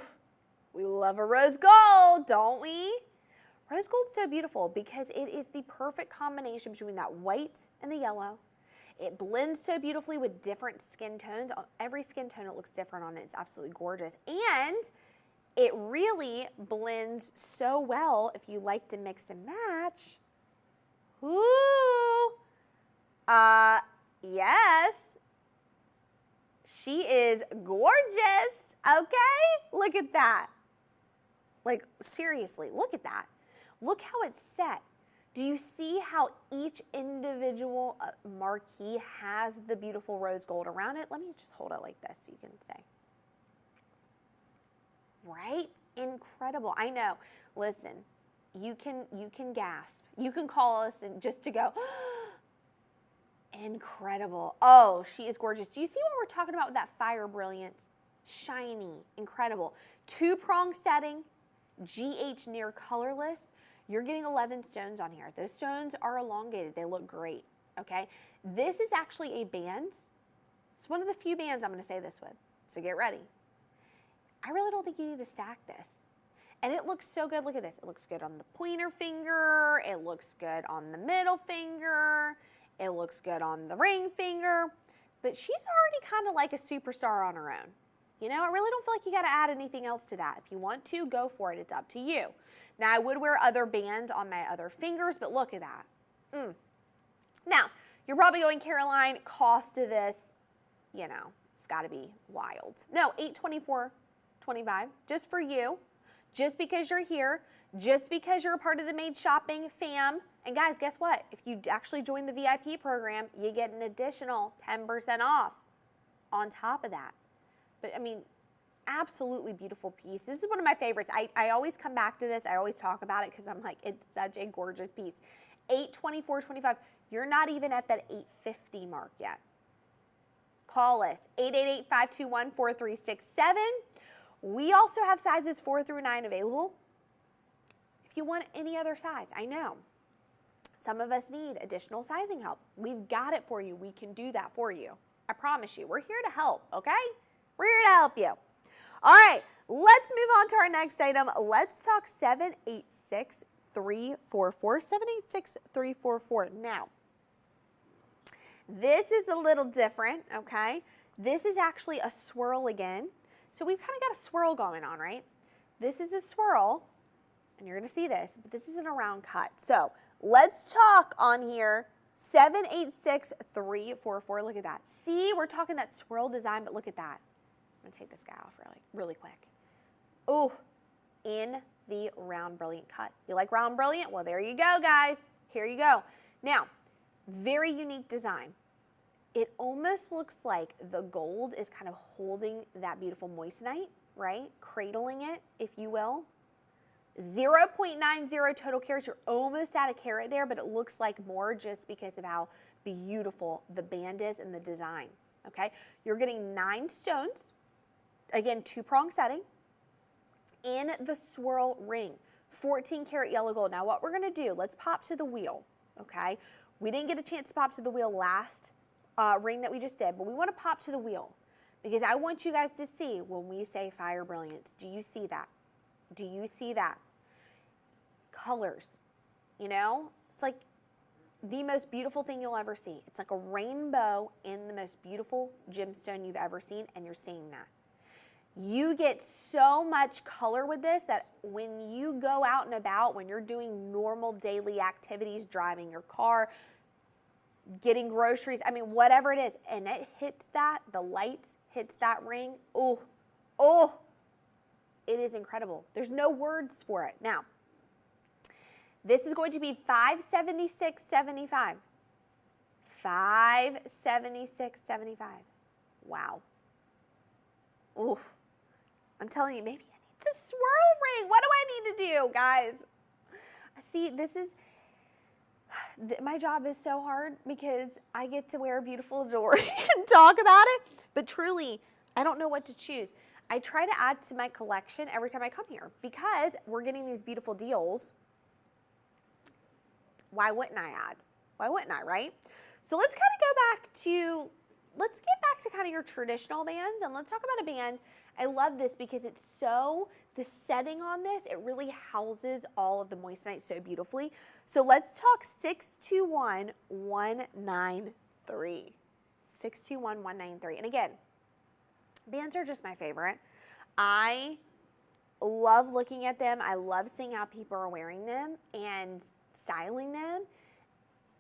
Speaker 1: we love a rose gold, don't we? Rose gold's so beautiful because it is the perfect combination between that white and the yellow. It blends so beautifully with different skin tones. Every skin tone, it looks different on it. It's absolutely gorgeous. And it really blends so well if you like to mix and match. Ooh. Yes. She is gorgeous. Okay? Look at that. Like, seriously, look at that. Look how it's set. Do you see how each individual marquee has the beautiful rose gold around it? Let me just hold it like this so you can say. Right? Incredible. I know. Listen, you can gasp. You can call us and just to go, incredible. Oh, she is gorgeous. Do you see what we're talking about with that fire brilliance? Shiny, incredible. Two-prong setting, GH near colorless. You're getting 11 stones on here. Those stones are elongated. They look great, okay? This is actually a band. It's one of the few bands I'm going to say this with, so get ready. I really don't think you need to stack this. And it looks so good. Look at this. It looks good on the pointer finger. It looks good on the middle finger. It looks good on the ring finger. But she's already kind of like a superstar on her own. You know, I really don't feel like you got to add anything else to that. If you want to, go for it. It's up to you. Now, I would wear other bands on my other fingers, but look at that. Now, you're probably going, Caroline, cost of this, you know, it's got to be wild. No, $824.25, just for you, just because you're here, just because you're a part of the Made Shopping fam. And guys, guess what? If you actually join the VIP program, you get an additional 10% off on top of that. But I mean, absolutely beautiful piece. This is one of my favorites. I always come back to this. I always talk about it because I'm like, it's such a gorgeous piece. $824.25. You're not even at that $850 mark yet. Call us, 888-521-4367. We also have sizes 4 through 9 available. If you want any other size, I know. Some of us need additional sizing help. We've got it for you. We can do that for you. I promise you. We're here to help, okay? We're here to help you. All right, let's move on to our next item. Let's talk 786344. 786344. Now, this is a little different, okay? This is actually a swirl again. So we've kind of got a swirl going on, right? This is a swirl, and you're going to see this, but this isn't a round cut. So let's talk on here, 786344. Look at that. See, we're talking that swirl design, but look at that. I'm going to take this guy off really quick. Oh, in the round brilliant cut. You like round brilliant? Well, there you go, guys. Here you go. Now, very unique design. It almost looks like the gold is kind of holding that beautiful moissanite, right? Cradling it, if you will. 0.90 total carats. You're almost at a carat there, but it looks like more just because of how beautiful the band is and the design, okay? You're getting 9 stones. Again, 2-prong setting in the swirl ring, 14 karat yellow gold. Now what we're gonna do, let's pop to the wheel, okay? We didn't get a chance to pop to the wheel last ring that we just did, but we wanna pop to the wheel because I want you guys to see when we say fire brilliance. Do you see that? Do you see that? Colors, you know? It's like the most beautiful thing you'll ever see. It's like a rainbow in the most beautiful gemstone you've ever seen, and you're seeing that. You get so much color with this that when you go out and about, when you're doing normal daily activities, driving your car, getting groceries, I mean, whatever it is, and it hits that, the light hits that ring, oh, it is incredible. There's no words for it. Now, this is going to be $576.75. $576.75. Wow. Oof. I'm telling you, maybe I need the swirl ring. What do I need to do, guys? See, this is, my job is so hard because I get to wear beautiful jewelry and talk about it, but truly, I don't know what to choose. I try to add to my collection every time I come here because we're getting these beautiful deals. Why wouldn't I add? Why wouldn't I, right? So let's kind of go back to, let's get back to kind of your traditional bands and let's talk about a band. I love this because it's so, the setting on this, it really houses all of the moissanite so beautifully. So let's talk 621193. 621193. And again, bands are just my favorite. I love looking at them. I love seeing how people are wearing them and styling them.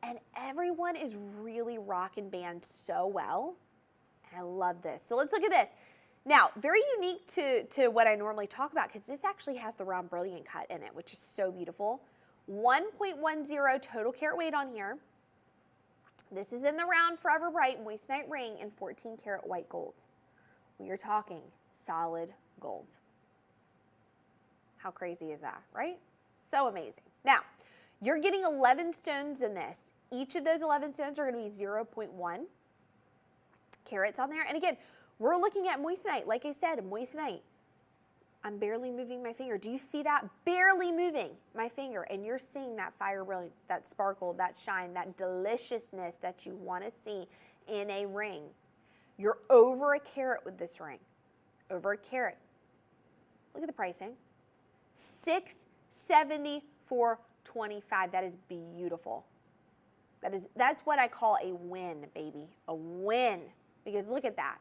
Speaker 1: And everyone is really rocking bands so well. And I love this. So let's look at this. Now, very unique to what I normally talk about because this actually has the round brilliant cut in it, which is so beautiful. 1.10 total carat weight on here. This is in the round forever bright moissanite ring and 14 karat white gold. We are talking solid gold. How crazy is that, right? So amazing. Now, you're getting 11 stones in this. Each of those 11 stones are going to be 0.1 carats on there. And again, we're looking at moissanite. Like I said, moissanite. I'm barely moving my finger. Do you see that? Barely moving my finger. And you're seeing that fire brilliance, that sparkle, that shine, that deliciousness that you want to see in a ring. You're over a carat with this ring. Over a carat. Look at the pricing. $674.25. That is beautiful. That's what I call a win, baby. A win. Because look at that.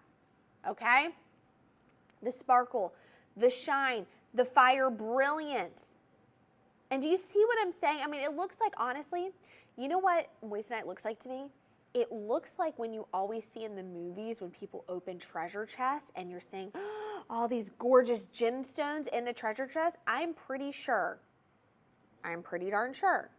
Speaker 1: Okay? The sparkle, the shine, the fire brilliance. And do you see what I'm saying? I mean, it looks like, honestly, you know what moissanite looks like to me? It looks like when you always see in the movies when people open treasure chests and you're seeing all these gorgeous gemstones in the treasure chest. I'm pretty darn sure.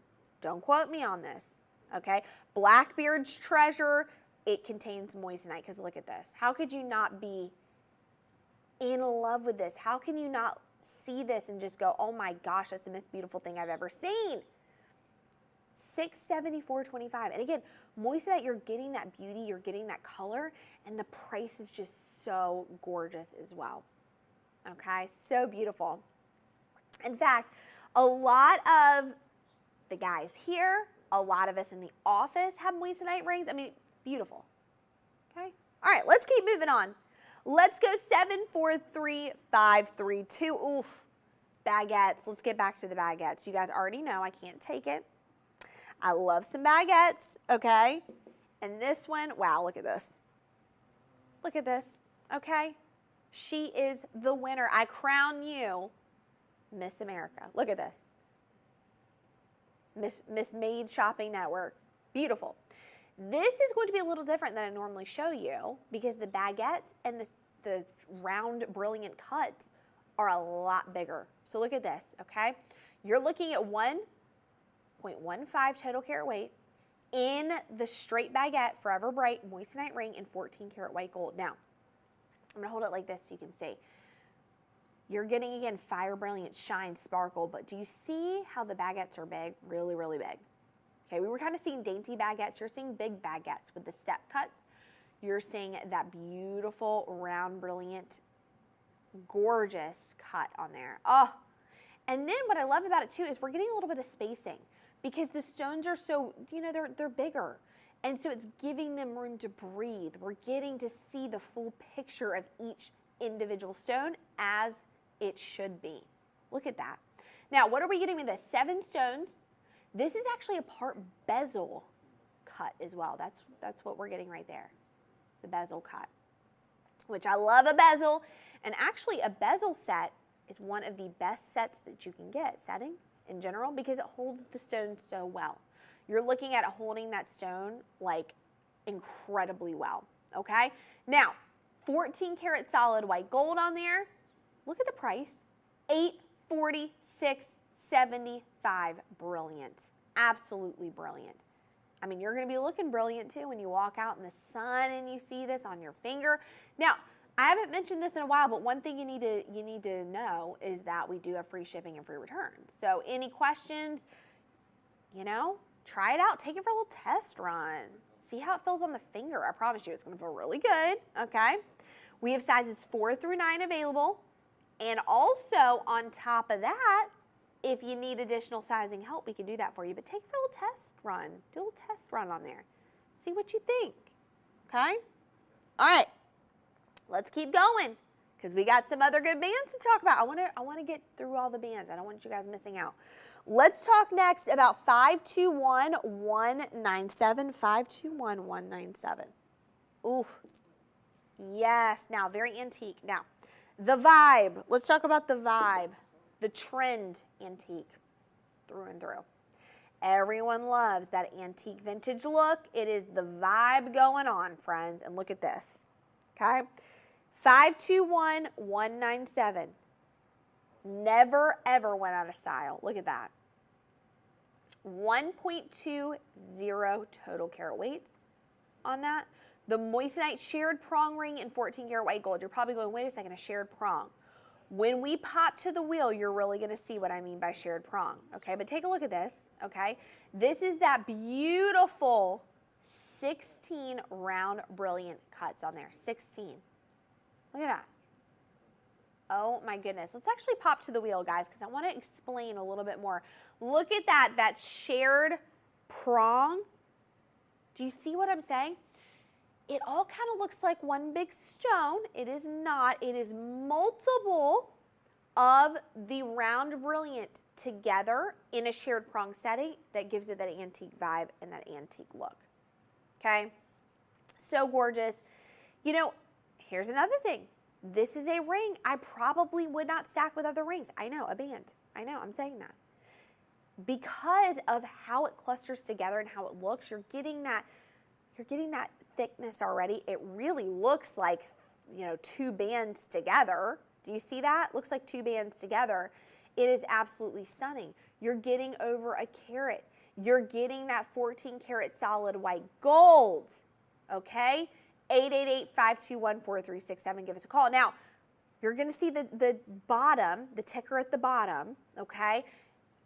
Speaker 1: Don't quote me on this, okay? Blackbeard's treasure, it contains moissanite because look at this. How could you not be in love with this? How can you not see this and just go, oh my gosh, that's the most beautiful thing I've ever seen? $674.25. And again, moissanite, you're getting that beauty, you're getting that color, and the price is just so gorgeous as well. Okay, so beautiful. In fact, a lot of the guys here, a lot of us in the office have moissanite rings. I mean, beautiful. Okay, all right, let's keep moving on. Let's go 743532. Oof, baguettes. Let's get back to the baguettes. You guys already know I can't take it. I love some baguettes, okay? And this one, wow, look at this. Look at this, okay? She is the winner. I crown you Miss America. Look at this. Miss Made Shopping Network. Beautiful. This is going to be a little different than I normally show you because the baguettes and the round brilliant cuts are a lot bigger. So look at this, okay? You're looking at 1.15 total carat weight in the straight baguette Forever Bright moissanite ring in 14 karat white gold. Now, I'm gonna hold it like this so you can see. You're getting, again, fire, brilliant, shine, sparkle, but do you see how the baguettes are big? Really, really big. Okay, we were kind of seeing dainty baguettes. You're seeing big baguettes with the step cuts. You're seeing that beautiful, round, brilliant, gorgeous cut on there. Oh, and then what I love about it too is we're getting a little bit of spacing because the stones are so, you know, they're bigger. And so it's giving them room to breathe. We're getting to see the full picture of each individual stone as it should be. Look at that. Now, what are we getting with this? 7 stones. This is actually a part bezel cut as well. That's what we're getting right there, the bezel cut, which I love a bezel. And actually a bezel set is one of the best sets that you can get, setting in general, because it holds the stone so well. You're looking at holding that stone like incredibly well, okay? Now, 14 karat solid white gold on there. Look at the price, $846.75. Brilliant, absolutely brilliant. I mean, you're gonna be looking brilliant too when you walk out in the sun and you see this on your finger. Now, I haven't mentioned this in a while, but one thing you need to know is that we do have free shipping and free returns. So any questions, you know, try it out. Take it for a little test run. See how it feels on the finger. I promise you it's gonna feel really good, okay? We have sizes 4 through 9 available. And also on top of that, if you need additional sizing help, we can do that for you. But take it for a little test run. Do a little test run on there. See what you think, okay? All right, let's keep going because we got some other good bands to talk about. I want to get through all the bands. I don't want you guys missing out. Let's talk next about 521197. 521197. Ooh, yes. Now, very antique. Now, the vibe. Let's talk about the vibe. The trend antique through and through. Everyone loves that antique vintage look. It is the vibe going on, friends. And look at this, okay? 521197. Never, ever went out of style. Look at that. 1.20 total carat weight on that. The moissanite shared prong ring in 14 karat white gold. You're probably going, wait a second, a shared prong. When we pop to the wheel, you're really going to see what I mean by shared prong, okay? But take a look at this, okay? This is that beautiful 16 round brilliant cuts on there, 16. Look at that. Oh my goodness. Let's actually pop to the wheel, guys, because I want to explain a little bit more. Look at that shared prong. Do you see what I'm saying? It all kind of looks like one big stone. It is not. It is multiple of the round brilliant together in a shared prong setting that gives it that antique vibe and that antique look. Okay? So gorgeous. You know, here's another thing. This is a ring I probably would not stack with other rings. I know, a band. I know, I'm saying that. Because of how it clusters together and how it looks, you're getting that thickness already. It really looks like, you know, 2 bands together. Do you see that? Looks like 2 bands together. It is absolutely stunning. You're getting over a carat. You're getting that 14 karat solid white gold, okay? 888-521-4367. Give us a call. Now, you're going to see the bottom, the ticker at the bottom, okay?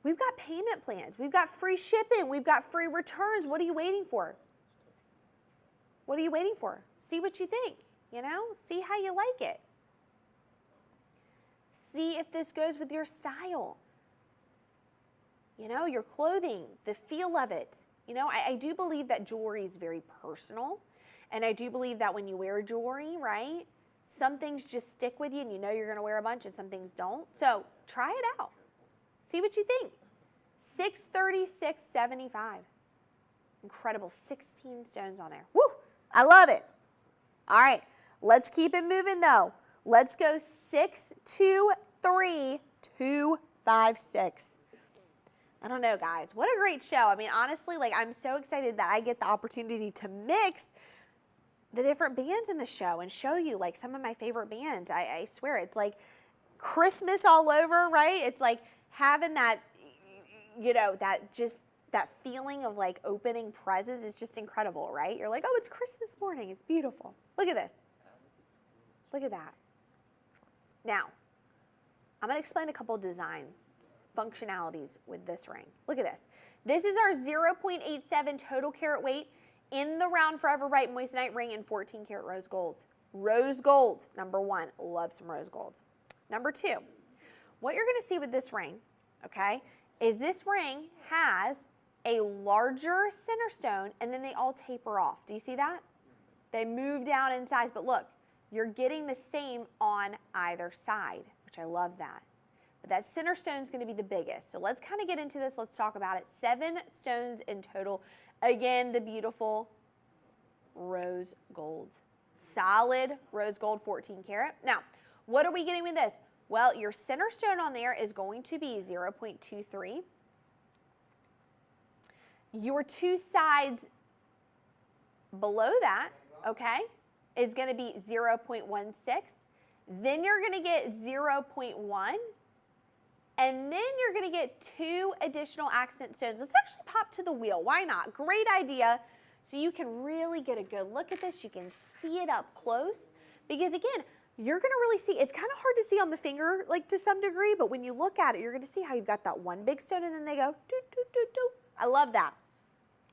Speaker 1: We've got payment plans. We've got free shipping. We've got free returns. What are you waiting for? What are you waiting for? See what you think, you know? See how you like it. See if this goes with your style. You know, your clothing, the feel of it. You know, I do believe that jewelry is very personal. And I do believe that when you wear jewelry, right, some things just stick with you and you know you're going to wear a bunch and some things don't. So try it out. See what you think. $636.75. Incredible. 16 stones on there. Woo! I love it. All right. Let's keep it moving, though. Let's go 623256. I don't know, guys. What a great show. I mean, honestly, like, I'm so excited that I get the opportunity to mix the different bands in the show and show you, like, some of my favorite bands. I swear, it's like, Christmas all over, right? It's like having that, you know, that feeling of like opening presents is just incredible, right? You're like, oh, it's Christmas morning. It's beautiful. Look at this. Look at that. Now, I'm going to explain a couple design functionalities with this ring. Look at this. This is our 0.87 total carat weight in the round forever bright moissanite ring in 14 karat rose gold. Rose gold, number one. Love some rose gold. Number two, what you're going to see with this ring, okay, is this ring has a larger center stone and then they all taper off. Do you see that? They move down in size, but look, you're getting the same on either side, which I love that. But that center stone is going to be the biggest. So let's kind of get into this. Let's talk about it. 7 stones in total. Again, the beautiful rose gold. Solid rose gold 14 karat. Now, what are we getting with this? Well, your center stone on there is going to be 0.23. Your 2 sides below that, okay, is going to be 0.16. Then you're going to get 0.1. And then you're going to get 2 additional accent stones. Let's actually pop to the wheel. Why not? Great idea. So you can really get a good look at this. You can see it up close. Because again, you're going to really see, it's kind of hard to see on the finger, like to some degree, but when you look at it, you're going to see how you've got that one big stone and then they go, doo, doo, doo, doo. I love that.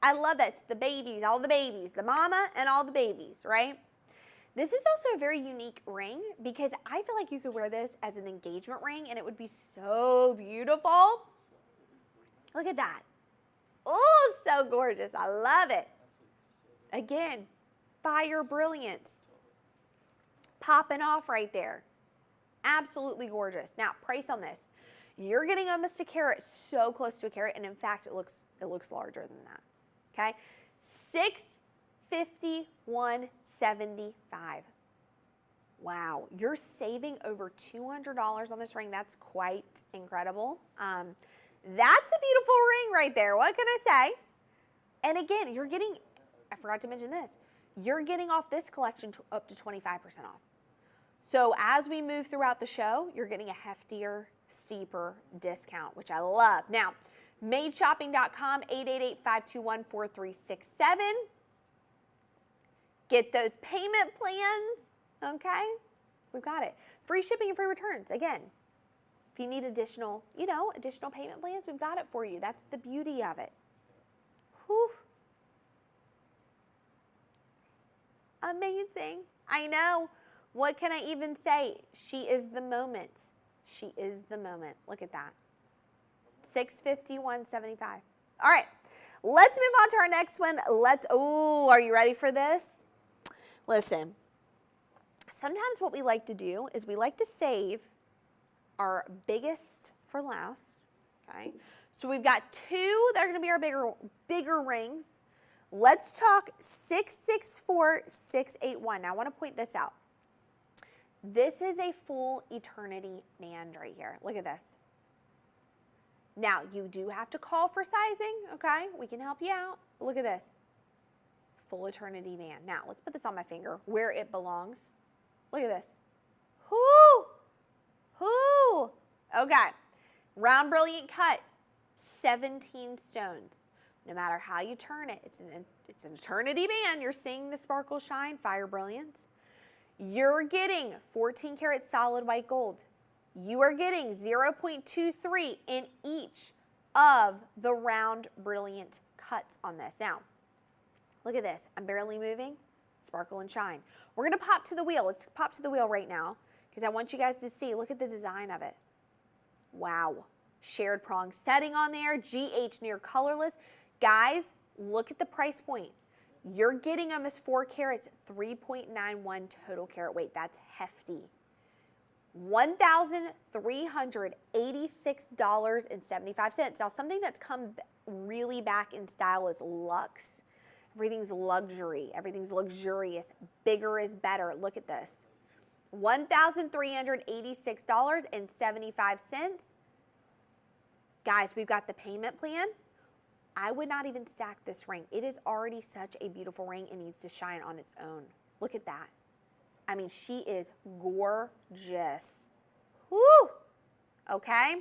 Speaker 1: I love that. It's the babies, all the babies, the mama and all the babies, right? This is also a very unique ring because I feel like you could wear this as an engagement ring and it would be so beautiful. Look at that. Oh, so gorgeous. I love it. Again, fire brilliance. Popping off right there. Absolutely gorgeous. Now, price on this. You're getting almost a carat, so close to a carat, and in fact, it looks larger than that. Okay? $651.75. Wow, you're saving over $200 on this ring. That's quite incredible. That's a beautiful ring right there. What can I say? And again, you're getting, I forgot to mention this, you're getting off this collection up to 25% off. So as we move throughout the show, you're getting a heftier, steeper discount, which I love. Now, madeshopping.com, 888-521-4367. Get those payment plans, okay? We've got it. Free shipping and free returns. Again, if you need additional, additional payment plans, we've got it for you. That's the beauty of it. Whew. Amazing. I know. What can I even say? She is the moment. She is the moment. Look at that. $651.75. All right. Let's move on to our next one. Are you ready for this? Listen, sometimes what we like to do is we like to save our biggest for last, okay? So we've got 2 that are going to be our bigger rings. Let's talk 664, 681. Now I want to point this out. This is a full eternity band right here. Look at this. Now, you do have to call for sizing, okay? We can help you out. But look at this. Full eternity band. Now, let's put this on my finger where it belongs. Look at this. Whoo! Okay. Round brilliant cut. 17 stones. No matter how you turn it, it's an eternity band. You're seeing the sparkle, shine, fire brilliance. You're getting 14 karat solid white gold. You are getting 0.23 in each of the round brilliant cuts on this. Now, look at this. I'm barely moving. Sparkle and shine. We're going to pop to the wheel. Let's pop to the wheel right now because I want you guys to see. Look at the design of it. Wow. Shared prong setting on there. GH near colorless. Guys, look at the price point. You're getting almost 4 carats, 3.91 total carat weight. That's hefty. $1,386.75. Now, something that's come really back in style is luxe. Everything's luxury. Everything's luxurious. Bigger is better. Look at this. $1,386.75. Guys, we've got the payment plan. I would not even stack this ring. It is already such a beautiful ring. It needs to shine on its own. Look at that. I mean, she is gorgeous. Woo! Okay.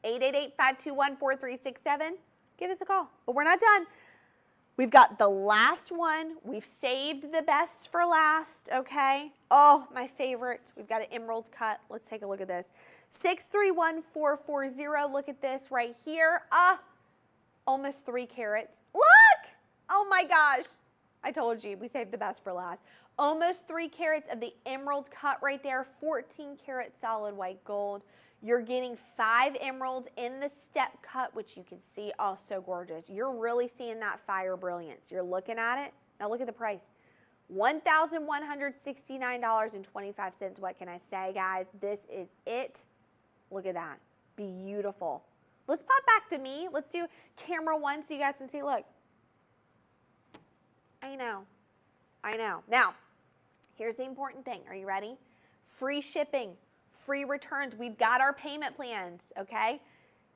Speaker 1: 888-521-4367. Give us a call. But we're not done. We've got the last one. We've saved the best for last, okay? Oh, my favorite. We've got an emerald cut. Let's take a look at this. 631440. Look at this right here. Almost 3 carats. Look! Oh my gosh. I told you, we saved the best for last. Almost 3 carats of the emerald cut right there. 14 karat solid white gold. You're getting 5 emeralds in the step cut, which you can see, oh, so gorgeous. You're really seeing that fire brilliance. You're looking at it. Now look at the price. $1,169.25. What can I say, guys? This is it. Look at that. Beautiful. Let's pop back to me. Let's do camera 1 so you guys can see. Look. I know. Now, here's the important thing. Are you ready? Free shipping. Free returns. We've got our payment plans, okay?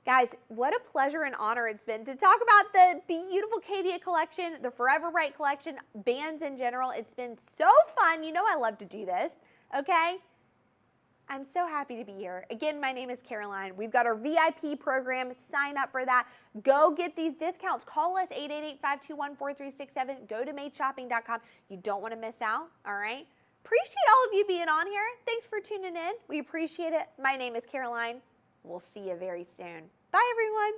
Speaker 1: Guys, what a pleasure and honor it's been to talk about the beautiful Caydia collection, the Forever Bright collection, bands in general. It's been so fun. You know I love to do this, okay? I'm so happy to be here. Again, my name is Caroline. We've got our VIP program. Sign up for that. Go get these discounts. Call us 888-521-4367. Go to madeshopping.com. You don't want to miss out, all right? Appreciate all of you being on here. Thanks for tuning in. We appreciate it. My name is Caroline. We'll see you very soon. Bye, everyone.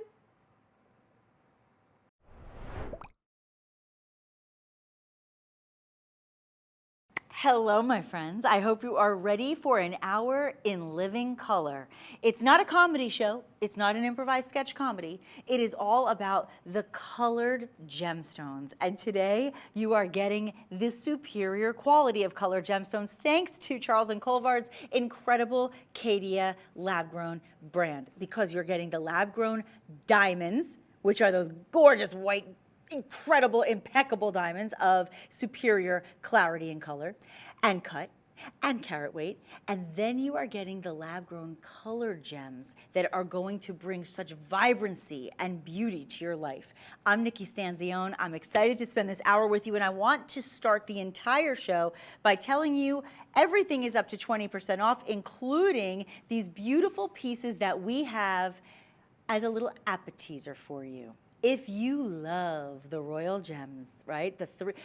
Speaker 2: Hello, my friends. I hope you are ready for an hour in living color. It's not a comedy show. It's not an improvised sketch comedy. It is all about the colored gemstones. And today you are getting the superior quality of colored gemstones thanks to Charles and Colvard's incredible Caydia lab-grown brand, because you're getting the lab-grown diamonds, which are those gorgeous white, incredible, impeccable diamonds of superior clarity and color and cut and carat weight. And then you are getting the lab-grown colored gems that are going to bring such vibrancy and beauty to your life. I'm Nikki Stanzione. I'm excited to spend this hour with you, and I want to start the entire show by telling you everything is up to 20% off, including these beautiful pieces that we have as a little appetizer for you. If you love the royal gems, right?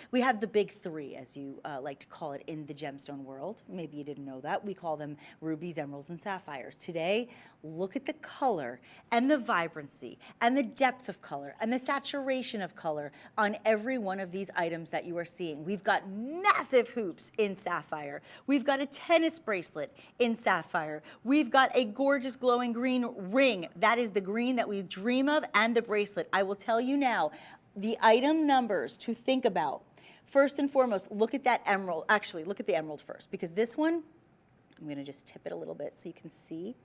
Speaker 2: We have the big 3, as you like to call it in the gemstone world. Maybe you didn't know that. We call them rubies, emeralds, and sapphires. Today, look at the color and the vibrancy and the depth of color and the saturation of color on every one of these items that you are seeing. We've got massive hoops in sapphire. We've got a tennis bracelet in sapphire. We've got a gorgeous glowing green ring. That is the green that we dream of, and the bracelet. I will tell you now the item numbers to think about. First and foremost, look at that emerald. Actually, look at the emerald first, because this one, I'm going to just tip it a little bit so you can see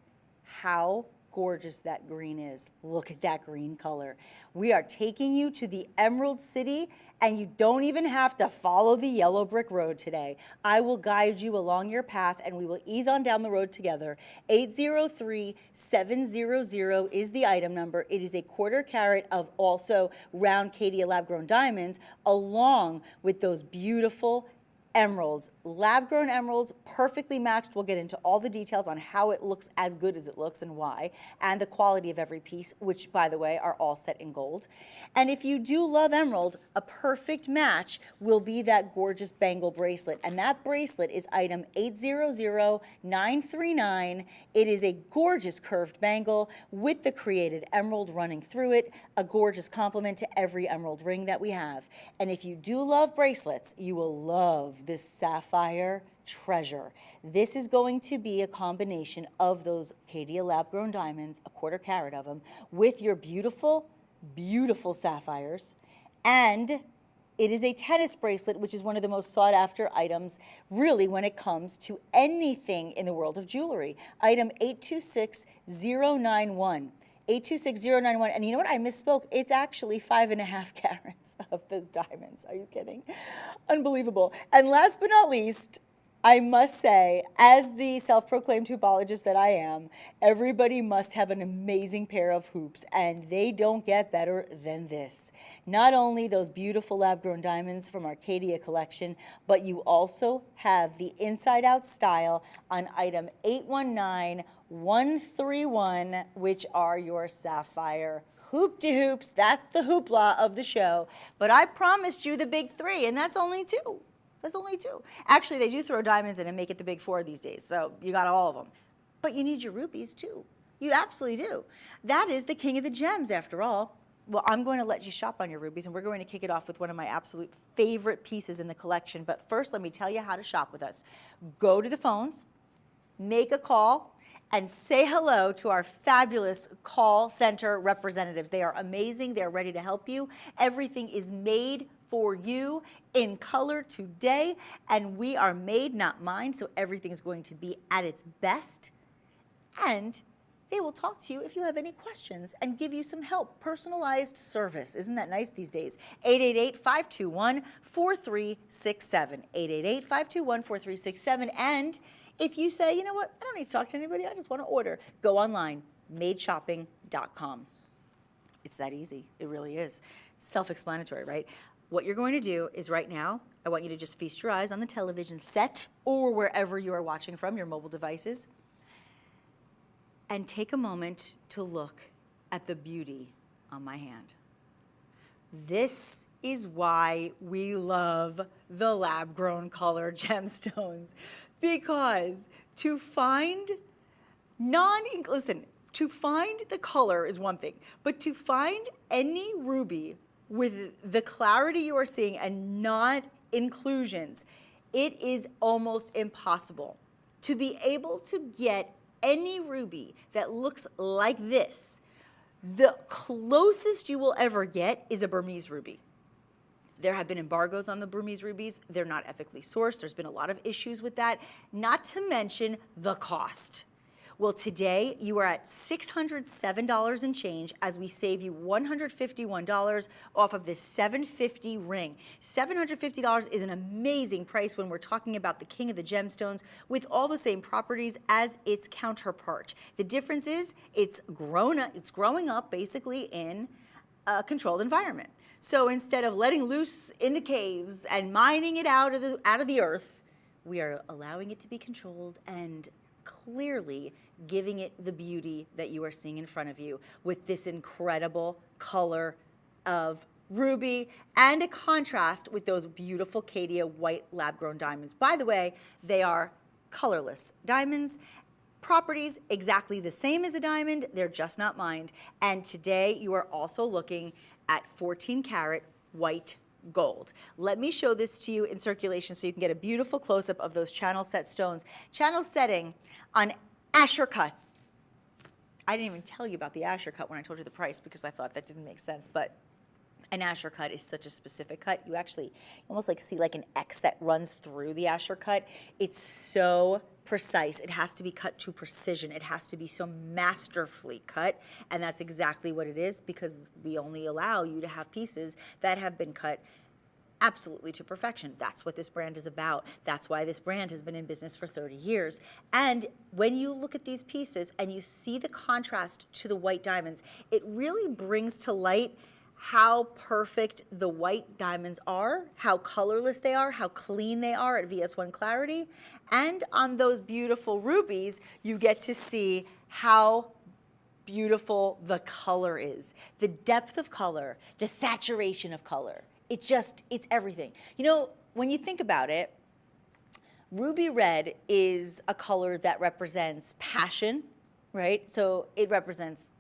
Speaker 2: how gorgeous that green is. Look at that green color. We are taking you to the Emerald City, and you don't even have to follow the yellow brick road today. I will guide you along your path, and we will ease on down the road together. 803700 is the item number. It is a 1/4 carat of also round Caydia lab-grown diamonds, along with those beautiful emeralds, lab-grown emeralds, perfectly matched. We'll get into all the details on how it looks as good as it looks and why, and the quality of every piece, which, by the way, are all set in gold. And if you do love emerald, a perfect match will be that gorgeous bangle bracelet. And that bracelet is item 800939. It is a gorgeous curved bangle with the created emerald running through it, a gorgeous complement to every emerald ring that we have. And if you do love bracelets, you will love this sapphire treasure. This is going to be a combination of those Caydia lab-grown diamonds, a 1/4 carat of them, with your beautiful, beautiful sapphires. And it is a tennis bracelet, which is one of the most sought after items, really, when it comes to anything in the world of jewelry. Item 826091. 826091. And you know what? I misspoke. It's actually 5.5 carats of those diamonds. Are you kidding? Unbelievable. And last but not least, I must say, as the self-proclaimed hoopologist that I am, everybody must have an amazing pair of hoops, and they don't get better than this. Not only those beautiful lab-grown diamonds from our Caydia collection, but you also have the inside-out style on item 819131, which are your sapphire hoop-de-hoops. That's the hoopla of the show. But I promised you the big three, and that's only two. That's only two. Actually, they do throw diamonds in and make it the big four these days, so you got all of them. But you need your rubies too. You absolutely do. That is the king of the gems, after all. Well, I'm going to let you shop on your rubies, and we're going to kick it off with one of my absolute favorite pieces in the collection. But first, let me tell you how to shop with us. Go to the phones, make a call, and say hello to our fabulous call center representatives. They are amazing. They're ready to help you. Everything is made for you in color today, and we are made, not mined, so everything is going to be at its best. And they will talk to you if you have any questions and give you some help. Personalized service. Isn't that nice these days? 888-521-4367. 888-521-4367. And if you say, you know what, I don't need to talk to anybody, I just want to order, go online, madeshopping.com. It's that easy. It really is. Self-explanatory, right? What you're going to do is right now, I want you to just feast your eyes on the television set or wherever you are watching from, your mobile devices, and take a moment to look at the beauty on my hand. This is why we love the lab-grown color gemstones, because to find to find the color is one thing, but to find any ruby with the clarity you are seeing and not inclusions, it is almost impossible. To be able to get any ruby that looks like this, the closest you will ever get is a Burmese ruby. There have been embargoes on the Burmese rubies. They're not ethically sourced. There's been a lot of issues with that, not to mention the cost. Well, today you are at $607 and change as we save you $151 off of this $750 ring. $750 is an amazing price when we're talking about the king of the gemstones with all the same properties as its counterpart. The difference is it's growing up basically in a controlled environment. So instead of letting loose in the caves and mining it out of the earth, we are allowing it to be controlled and clearly giving it the beauty that you are seeing in front of you with this incredible color of ruby and a contrast with those beautiful Caydia white lab-grown diamonds. By the way, they are colorless diamonds. Properties exactly the same as a diamond, they're just not mined. And today you are also looking at 14 karat white gold. Let me show this to you in circulation so you can get a beautiful close-up of those channel set stones. Channel setting on Asher cuts. I didn't even tell you about the Asher cut when I told you the price because I thought that didn't make sense, but an Asher cut is such a specific cut. You actually almost like see like an X that runs through the Asher cut. It's so precise. It has to be cut to precision. It has to be so masterfully cut, and that's exactly what it is because we only allow you to have pieces that have been cut absolutely to perfection. That's what this brand is about. That's why this brand has been in business for 30 years. And when you look at these pieces and you see the contrast to the white diamonds, it really brings to light how perfect the white diamonds are, how colorless they are, how clean they are at VS1 clarity. And on those beautiful rubies, you get to see how beautiful the color is, the depth of color, the saturation of color. It's everything. You know, when you think about it, ruby red is a color that represents passion, right? So it represents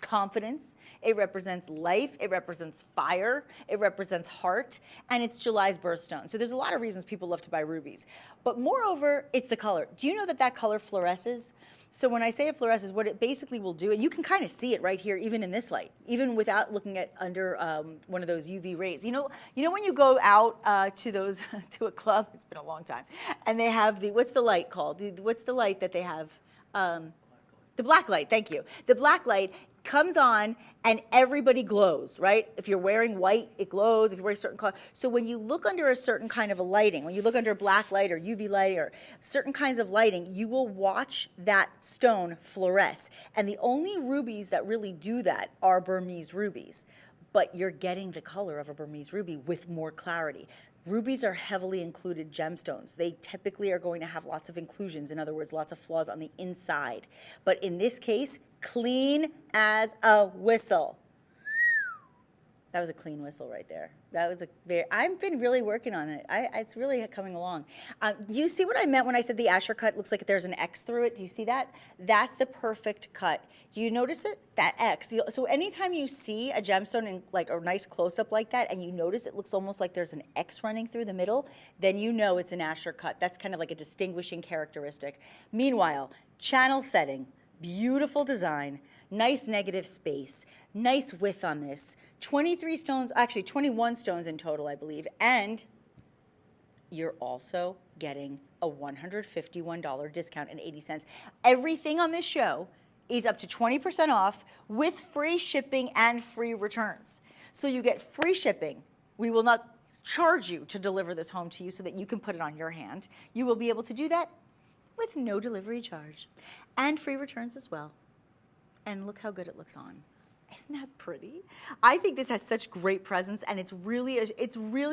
Speaker 2: confidence, it represents life, it represents fire, it represents heart, and it's July's birthstone. So there's a lot of reasons people love to buy rubies. But moreover, it's the color. Do you know that that color fluoresces? So when I say it fluoresces, what it basically will do, and you can kind of see it right here, even in this light, even without looking at under one of those UV rays. You know when you go out to a club, it's been a long time, and they have what's the light called? What's the light that they have? The black light, thank you. The black light, comes on and everybody glows, right? If you're wearing white, it glows. If you wear a certain color. So when you look under a certain kind of a lighting, when you look under black light or UV light or certain kinds of lighting, you will watch that stone fluoresce. And the only rubies that really do that are Burmese rubies. But you're getting the color of a Burmese ruby with more clarity. Rubies are heavily included gemstones. They typically are going to have lots of inclusions, in other words, lots of flaws on the inside. But in this case, clean as a whistle. That was a clean whistle right there. That was a very, I've been really working on it. It's really coming along. Do you see what I meant when I said the Asher cut looks like there's an X through it? Do you see that? That's the perfect cut. Do you notice it? That X. So anytime you see a gemstone in like a nice close-up like that and you notice it looks almost like there's an X running through the middle, then you know it's an Asher cut. That's kind of like a distinguishing characteristic. Meanwhile, channel setting, beautiful design, nice negative space, nice width on this. 23 stones, actually 21 stones in total, I believe. And you're also getting a $151 discount and 80 cents. Everything on this show is up to 20% off with free shipping and free returns. So you get free shipping. We will not charge you to deliver this home to you so that you can put it on your hand. You will be able to do that with no delivery charge and free returns as well. And look how good it looks on. Isn't that pretty? I think this has such great presence, and it's really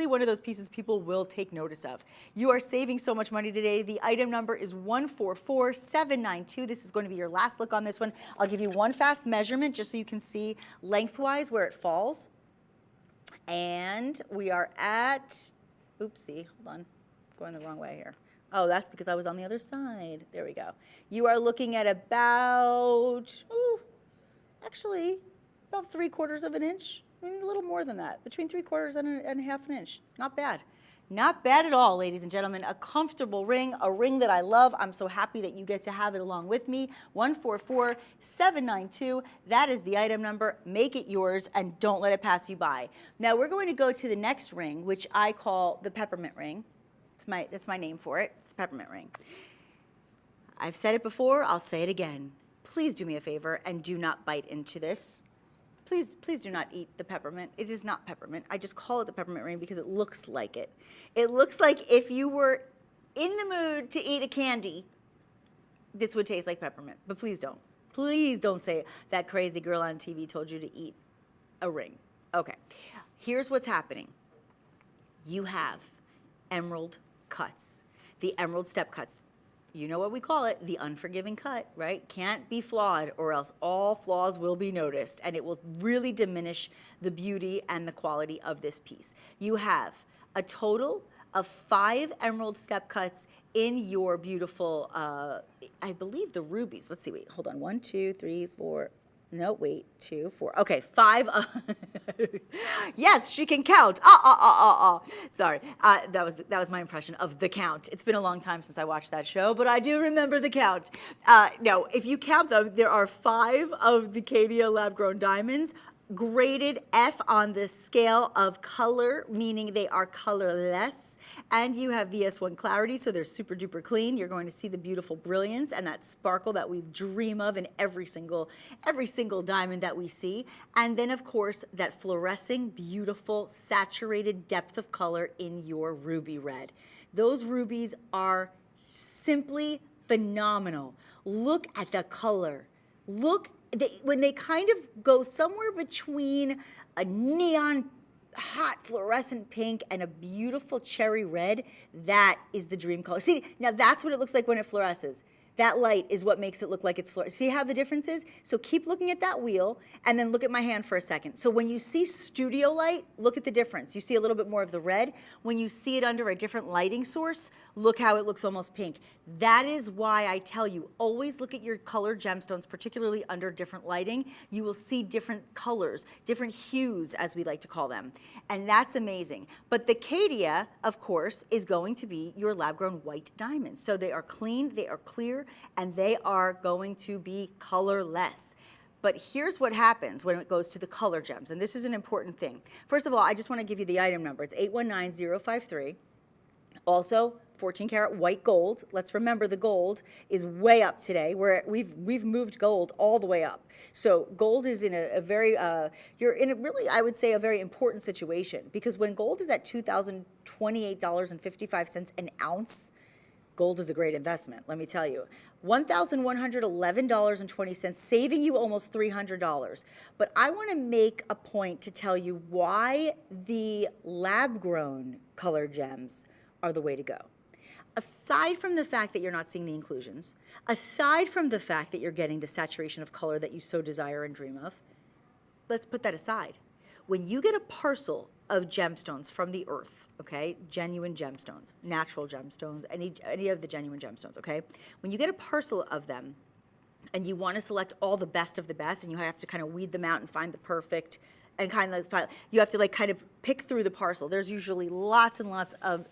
Speaker 2: one of those pieces people will take notice of. You are saving so much money today. The item number is 144792. This is going to be your last look on this one. I'll give you one fast measurement just so you can see lengthwise where it falls. And we are at, oopsie, hold on, going the wrong way here. Oh, that's because I was on the other side. There we go. You are looking at about, actually, about 3/4 of an inch, a little more than that, between 3/4 and a half an inch. Not bad. Not bad at all, ladies and gentlemen. A comfortable ring, a ring that I love. I'm so happy that you get to have it along with me. 144792. That is the item number. Make it yours and don't let it pass you by. Now we're going to go to the next ring, which I call the peppermint ring. That's my name for it. It's the peppermint ring. I've said it before. I'll say it again. Please do me a favor and do not bite into this. Please do not eat the peppermint. It is not peppermint. I just call it the peppermint ring because it looks like it. It looks like if you were in the mood to eat a candy, this would taste like peppermint. But please don't. Please don't say that crazy girl on TV told you to eat a ring. Okay. Here's what's happening. You have emerald cuts, the emerald step cuts. You know what we call it, the unforgiving cut, right? Can't be flawed or else all flaws will be noticed and it will really diminish the beauty and the quality of this piece. You have a total of 5 emerald step cuts in your beautiful, I believe the rubies. Let's see, wait, hold on. 1, 2, 3, 4. No, wait, 2, 4. Okay, 5. Yes, she can count. Sorry, that was my impression of the count. It's been a long time since I watched that show, but I do remember the count. No, if you count them, there are 5 of the Caydia lab-grown diamonds, graded F on the scale of color, meaning they are colorless. And you have VS1 clarity, so they're super duper clean. You're going to see the beautiful brilliance and that sparkle that we dream of in every single diamond that we see. And then, of course, that fluorescing, beautiful, saturated depth of color in your ruby red. Those rubies are simply phenomenal. Look at the color. Look, when they kind of go somewhere between a neon hot fluorescent pink and a beautiful cherry red, that is the dream color. See, now that's what it looks like when it fluoresces. That light is what makes it look like it's fluorescent. See how the difference is? So keep looking at that wheel and then look at my hand for a second. So when you see studio light, look at the difference. You see a little bit more of the red. When you see it under a different lighting source, look how it looks almost pink. That is why I tell you, always look at your colored gemstones, particularly under different lighting. You will see different colors, different hues, as we like to call them. And that's amazing. But the Caydia, of course, is going to be your lab-grown white diamonds. So they are clean, they are clear, and they are going to be colorless. But here's what happens when it goes to the color gems, and this is an important thing. First of all, I just want to give you the item number. It's 819053. Also, 14 karat white gold. Let's remember the gold is way up today. We've moved gold all the way up. So gold is in a very, you're in a really, I would say, a very important situation, because when gold is at $2,028.55 an ounce, gold is a great investment, let me tell you. $1,111.20, saving you almost $300. But I want to make a point to tell you why the lab-grown color gems are the way to go. Aside from the fact that you're not seeing the inclusions, aside from the fact that you're getting the saturation of color that you so desire and dream of, let's put that aside. When you get a parcel of gemstones from the earth, okay, genuine gemstones, natural gemstones, any of the genuine gemstones, okay, when you get a parcel of them and you want to select all the best of the best, and you have to kind of weed them out and find the perfect, and kind of you have to like kind of pick through the parcel. There's usually lots and lots of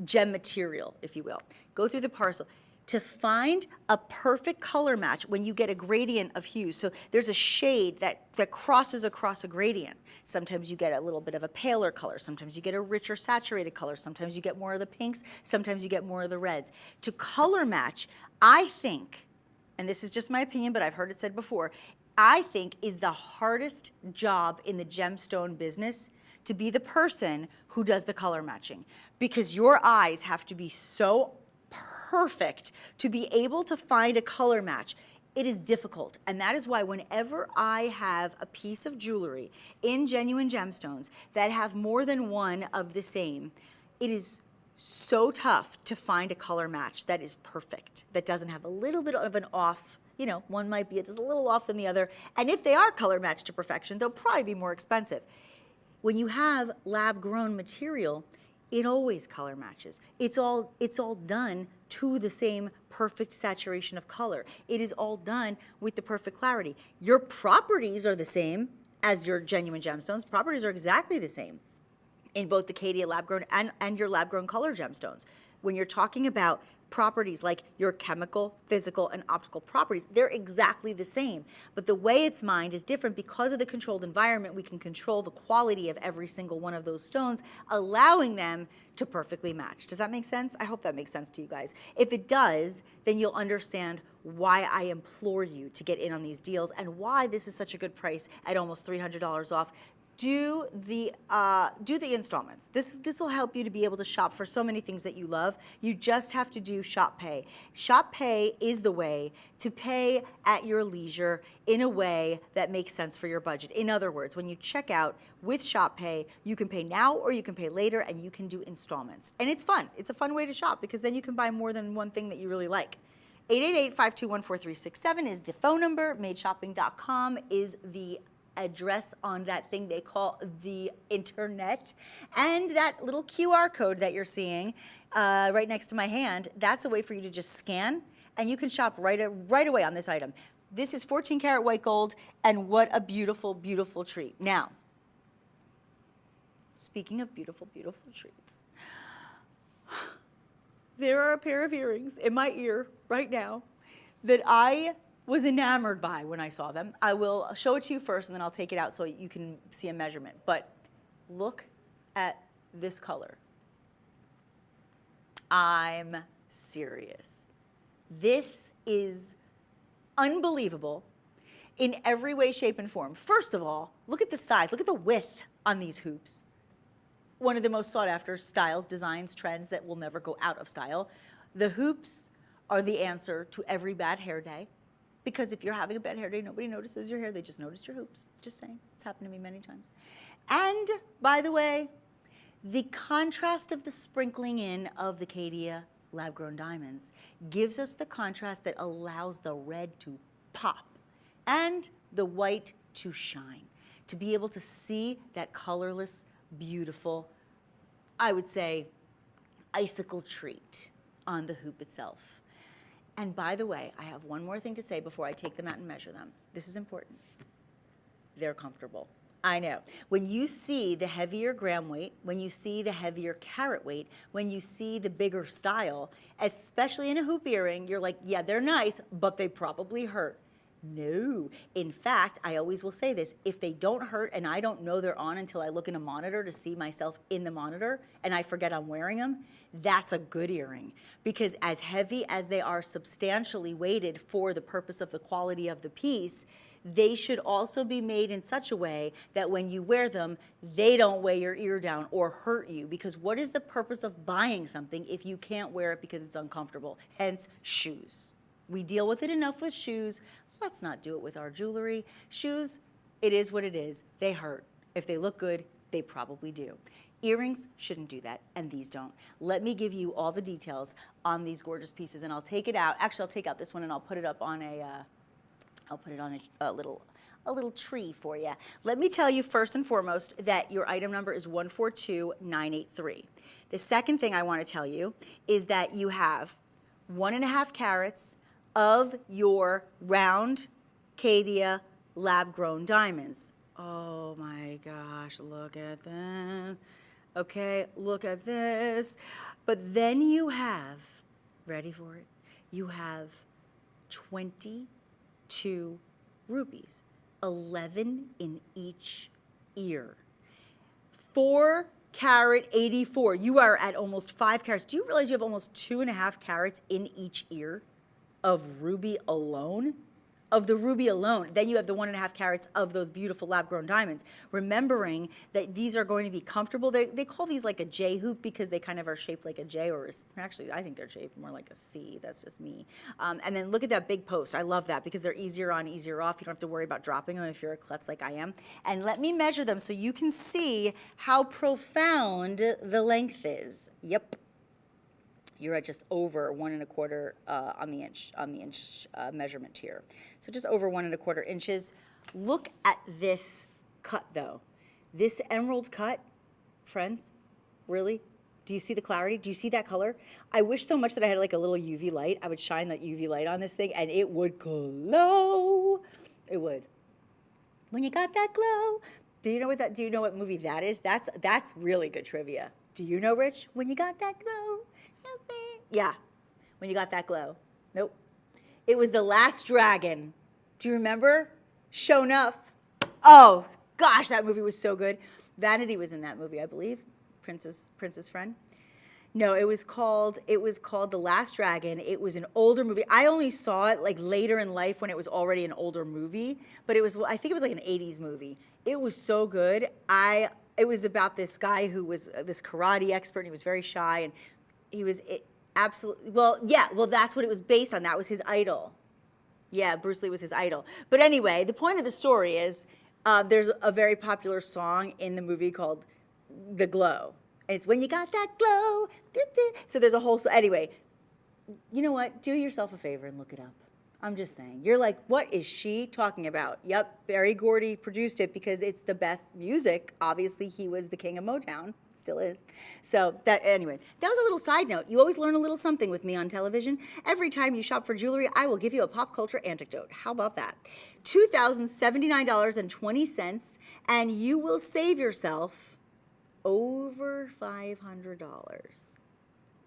Speaker 2: gem material, if you will. Go through the parcel to find a perfect color match when you get a gradient of hues. So there's a shade that crosses across a gradient. Sometimes you get a little bit of a paler color. Sometimes you get a richer saturated color. Sometimes you get more of the pinks. Sometimes you get more of the reds. To color match, I think, and this is just my opinion, but I've heard it said before, I think is the hardest job in the gemstone business to be the person who does the color matching, because your eyes have to be so perfect to be able to find a color match. It is difficult, and that is why whenever I have a piece of jewelry in genuine gemstones that have more than one of the same, it is so tough to find a color match that is perfect, that doesn't have a little bit of an off. You know, one might be just a little off than the other, and if they are color matched to perfection, they'll probably be more expensive. When you have lab-grown material, it always color matches. It's all done to the same perfect saturation of color. It is all done with the perfect clarity. Your properties are the same as your genuine gemstones. Properties are exactly the same in both the Caydia lab-grown and your lab-grown color gemstones. When you're talking about properties like your chemical, physical, and optical properties, they're exactly the same. But the way it's mined is different. Because of the controlled environment, we can control the quality of every single one of those stones, allowing them to perfectly match. Does that make sense? I hope that makes sense to you guys. If it does, then you'll understand why I implore you to get in on these deals and why this is such a good price at almost $300 off. Do the installments. This will help you to be able to shop for so many things that you love. You just have to do Shop Pay. Shop Pay is the way to pay at your leisure in a way that makes sense for your budget. In other words, when you check out with Shop Pay, you can pay now or you can pay later, and you can do installments. And it's fun. It's a fun way to shop because then you can buy more than one thing that you really like. 888-521-4367 is the phone number. MadeShopping.com is the address on that thing they call the internet. And that little QR code that you're seeing right next to my hand, that's a way for you to just scan, and you can shop right away on this item. This is 14 karat white gold, and what a beautiful, beautiful treat. Now, speaking of beautiful, beautiful treats, there are a pair of earrings in my ear right now that I was enamored by when I saw them. I will show it to you first, and then I'll take it out so you can see a measurement. But look at this color. I'm serious. This is unbelievable in every way, shape, and form. First of all, look at the size. Look at the width on these hoops. One of the most sought after styles, designs, trends that will never go out of style. The hoops are the answer to every bad hair day. Because if you're having a bad hair day, nobody notices your hair, they just notice your hoops. Just saying, it's happened to me many times. And by the way, the contrast of the sprinkling in of the Caydia lab-grown diamonds gives us the contrast that allows the red to pop and the white to shine. To be able to see that colorless, beautiful, I would say, icicle treat on the hoop itself. And by the way, I have one more thing to say before I take them out and measure them. This is important. They're comfortable. I know. When you see the heavier gram weight, when you see the heavier carat weight, when you see the bigger style, especially in a hoop earring, you're like, yeah, they're nice, but they probably hurt. No. In fact, I always will say this, if they don't hurt and I don't know they're on until I look in a monitor to see myself in the monitor and I forget I'm wearing them, that's a good earring. Because as heavy as they are substantially weighted for the purpose of the quality of the piece, they should also be made in such a way that when you wear them, they don't weigh your ear down or hurt you. Because what is the purpose of buying something if you can't wear it because it's uncomfortable? Hence, shoes. We deal with it enough with shoes. Let's not do it with our jewelry. Shoes, it is what it is. They hurt. If they look good, they probably do. Earrings shouldn't do that, and these don't. Let me give you all the details on these gorgeous pieces, and I'll take it out. Actually, I'll take out this one and I'll put it up on a little tree for you. Let me tell you first and foremost that your item number is 142983. The second thing I want to tell you is that you have 1.5 carats of your round Caydia lab-grown diamonds. Oh my gosh, look at that. Okay, look at this. But then you have, ready for it? You have 22 rubies, 11 in each ear. 4 carat 84. You are at almost 5 carats. Do you realize you have almost 2.5 carats in each ear of ruby alone? Of the ruby alone. Then you have the 1.5 carats of those beautiful lab-grown diamonds. Remembering that these are going to be comfortable. They call these like a J hoop because they kind of are shaped like a J, or actually I think they're shaped more like a C. That's just me. And then look at that big post. I love that because they're easier on, easier off. You don't have to worry about dropping them if you're a klutz like I am. And let me measure them so you can see how profound the length is. Yep. You're at just over 1.25 on the inch measurement here. So just over 1.25 inches. Look at this cut though. This emerald cut, friends, really? Do you see the clarity? Do you see that color? I wish so much that I had like a little UV light. I would shine that UV light on this thing and it would glow. It would. When you got that glow. Do you know what movie that is? That's really good trivia. Do you know, Rich? When you got that glow. Yeah, when you got that glow. Nope. It was The Last Dragon. Do you remember? Show enough. Oh, gosh, that movie was so good. Vanity was in that movie, I believe. Princess Friend. No, it was called The Last Dragon. It was an older movie. I only saw it like later in life when it was already an older movie, but I think it was like an 80s movie. It was so good. It was about this guy who was this karate expert, and he was very shy, and he was absolutely, that's what it was based on. That was his idol. Yeah, Bruce Lee was his idol. But anyway, the point of the story is there's a very popular song in the movie called The Glow. And it's when you got that glow. So there's a whole, anyway, you know what? Do yourself a favor and look it up. I'm just saying. You're like, what is she talking about? Yep, Berry Gordy produced it because it's the best music. Obviously, he was the king of Motown. Still is. So anyway, that was a little side note. You always learn a little something with me on television. Every time you shop for jewelry, I will give you a pop culture anecdote. How about that? $2,079.20, and you will save yourself over $500.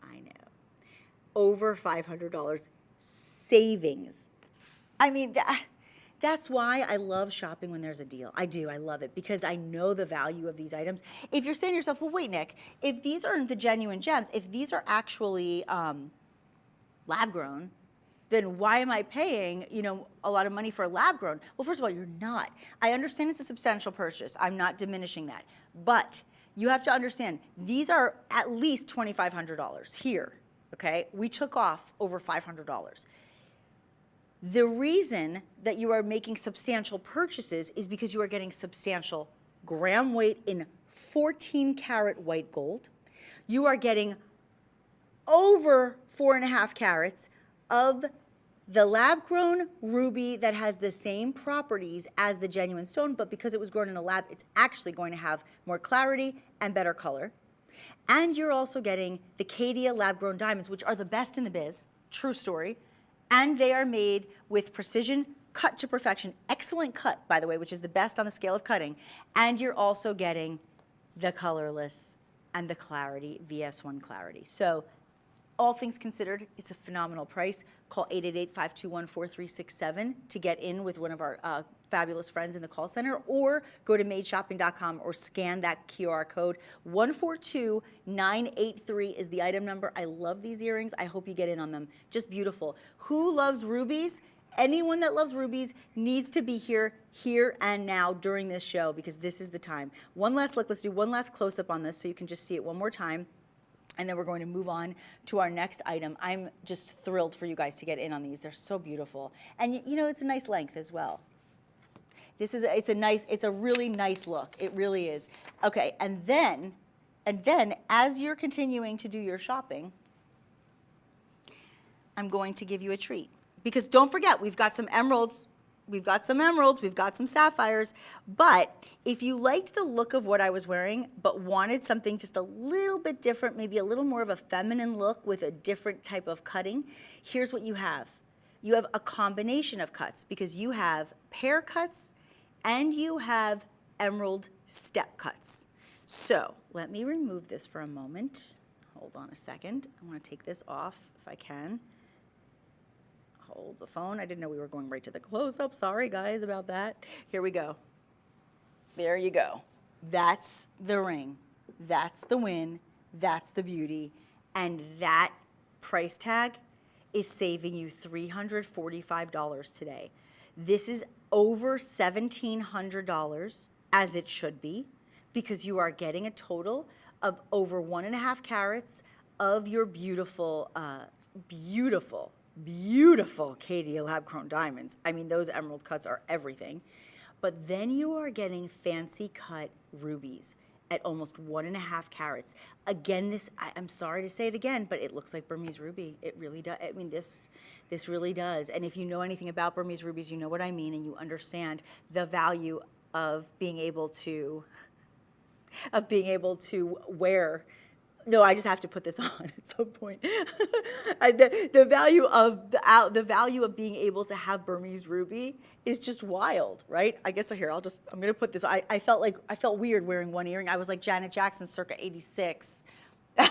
Speaker 2: I know. Over $500 savings. I mean, that's why I love shopping when there's a deal. I do. I love it because I know the value of these items. If you're saying to yourself, well, wait, Nick, if these aren't the genuine gems, if these are actually lab-grown, then why am I paying, a lot of money for lab-grown? Well, first of all, you're not. I understand it's a substantial purchase. I'm not diminishing that. But you have to understand, these are at least $2,500 here, okay? We took off over $500. The reason that you are making substantial purchases is because you are getting substantial gram weight in 14 karat white gold. You are getting over 4.5 carats of the lab-grown ruby that has the same properties as the genuine stone, but because it was grown in a lab, it's actually going to have more clarity and better color. And you're also getting the Caydia lab-grown diamonds, which are the best in the biz, true story. And they are made with precision, cut to perfection. Excellent cut, by the way, which is the best on the scale of cutting. And you're also getting the colorless and the clarity, VS1 clarity. So all things considered, it's a phenomenal price. Call 888-521-4367 to get in with one of our fabulous friends in the call center, or go to madeshopping.com or scan that QR code. 142983 is the item number. I love these earrings. I hope you get in on them. Just beautiful. Who loves rubies? Anyone that loves rubies needs to be here and now during this show, because this is the time. One last look. Let's do one last close-up on this so you can just see it one more time. And then we're going to move on to our next item. I'm just thrilled for you guys to get in on these. They're so beautiful. And you know, it's a nice length as well. It's a really nice look. It really is. Okay, and then as you're continuing to do your shopping, I'm going to give you a treat. Because don't forget, we've got some emeralds, we've got some sapphires, but if you liked the look of what I was wearing, but wanted something just a little bit different, maybe a little more of a feminine look with a different type of cutting, here's what you have. You have a combination of cuts, because you have pear cuts and you have emerald step cuts. So let me remove this for a moment. Hold on a second. I want to take this off if I can. Hold the phone. I didn't know we were going right to the close-up. Sorry, guys, about that. Here we go. There you go. That's the ring. That's the win. That's the beauty. And that price tag is saving you $345 today. This is over $1,700, as it should be, because you are getting a total of over 1.5 carats of your beautiful, beautiful Caydia lab-grown diamonds. I mean, those emerald cuts are everything. But then you are getting fancy cut rubies at almost 1.5 carats. Again, I'm sorry to say it again, but it looks like Burmese ruby. It really does. I mean, this really does. And if you know anything about Burmese rubies, you know what I mean, and you understand the value of being able to wear. No, I just have to put this on at some point. The value of being able to have Burmese ruby is just wild, right? I guess here I'm gonna put this. I felt weird wearing one earring. I was like Janet Jackson circa '86. I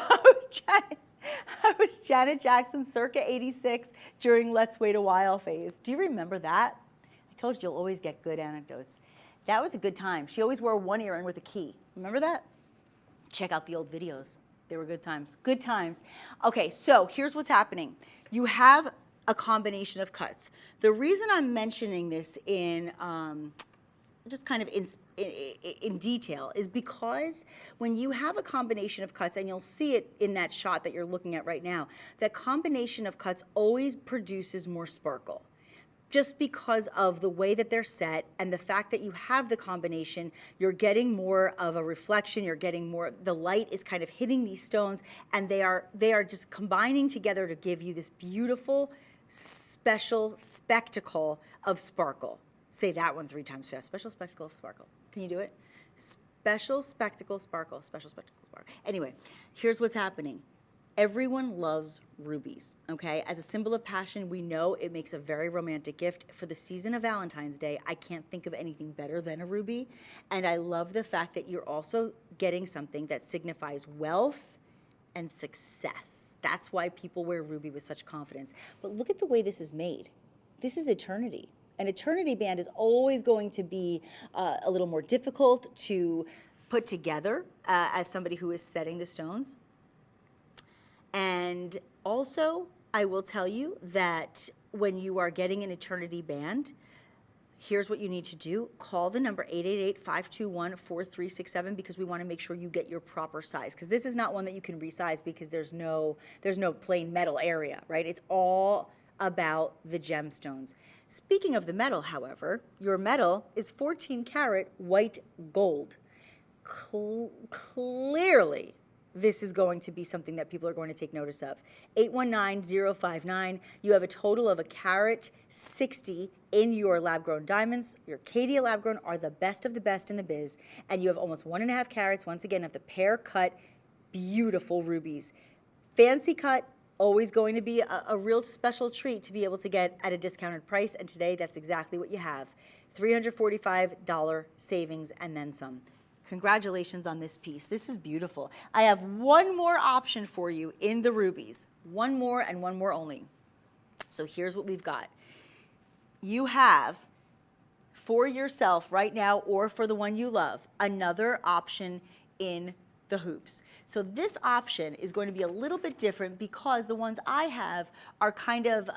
Speaker 2: was Janet Jackson circa '86 during Let's Wait a While phase. Do you remember that? I told you you'll always get good anecdotes. That was a good time. She always wore one earring with a key. Remember that? Check out the old videos. They were good times. Good times. Okay, so here's what's happening. You have a combination of cuts. The reason I'm mentioning this in just kind of in detail is because when you have a combination of cuts, and you'll see it in that shot that you're looking at right now, that combination of cuts always produces more sparkle. Just because of the way that they're set and the fact that you have the combination, you're getting more of a reflection, you're getting more, the light is kind of hitting these stones, and they are just combining together to give you this beautiful, special spectacle of sparkle. Say that one 3 times fast. Special spectacle of sparkle. Can you do it? Special spectacle sparkle, special spectacle sparkle. Anyway, here's what's happening. Everyone loves rubies, okay? As a symbol of passion, we know it makes a very romantic gift. For the season of Valentine's Day, I can't think of anything better than a ruby. And I love the fact that you're also getting something that signifies wealth and success. That's why people wear ruby with such confidence. But look at the way this is made. This is eternity. An eternity band is always going to be a little more difficult to put together as somebody who is setting the stones. And also, I will tell you that when you are getting an eternity band, here's what you need to do. Call the number 888-521-4367 because we want to make sure you get your proper size. Because this is not one that you can resize because there's no plain metal area, right? It's all about the gemstones. Speaking of the metal, however, your metal is 14 karat white gold. Clearly, this is going to be something that people are going to take notice of. 819-059. You have a total of 1.60 carat in your lab-grown diamonds. Your Caydia lab-grown are the best of the best in the biz. And you have almost 1.5 carats, once again, of the pear-cut, beautiful rubies. Fancy cut, always going to be a real special treat to be able to get at a discounted price. And today, that's exactly what you have. $345 savings and then some. Congratulations on this piece. This is beautiful. I have one more option for you in the rubies. One more and one more only. So here's what we've got. You have, for yourself right now or for the one you love, another option in the hoops. So this option is going to be a little bit different because the ones I have are kind of,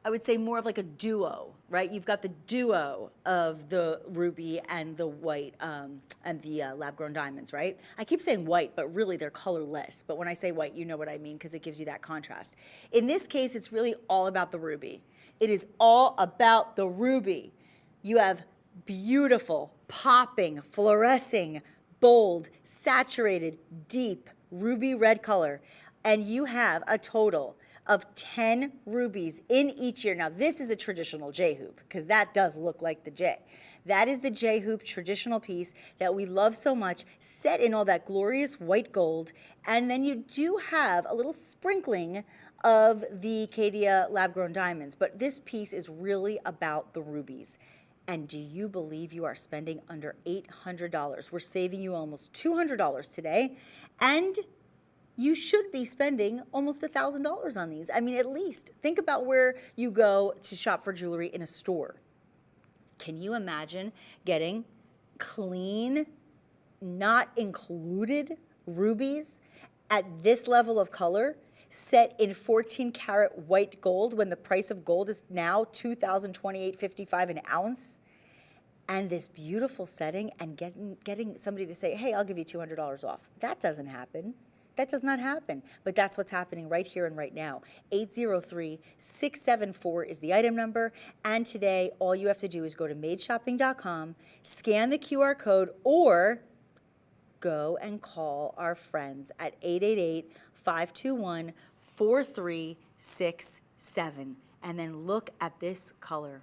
Speaker 2: I would say more of like a duo, right? You've got the duo of the ruby and the white and the lab-grown diamonds, right? I keep saying white, but really they're colorless. But when I say white, you know what I mean because it gives you that contrast. In this case, it's really all about the ruby. It is all about the ruby. You have beautiful, popping, fluorescing, bold, saturated, deep ruby red color. And you have a total of 10 rubies in each ear. Now this is a traditional J-hoop because that does look like the J. That is the J-hoop traditional piece that we love so much, set in all that glorious white gold. And then you do have a little sprinkling of the Caydia lab-grown diamonds. But this piece is really about the rubies. And do you believe you are spending under $800? We're saving you almost $200 today. And you should be spending almost $1,000 on these. I mean, at least. Think about where you go to shop for jewelry in a store. Can you imagine getting clean, not included rubies at this level of color, set in 14 karat white gold when the price of gold is now $2,028.55 an ounce? And this beautiful setting and getting somebody to say, hey, I'll give you $200 off. That doesn't happen. That does not happen, but that's what's happening right here and right now. 803-674 is the item number, and today all you have to do is go to madeshopping.com, scan the QR code, or go and call our friends at 888-521-4367, and then look at this color.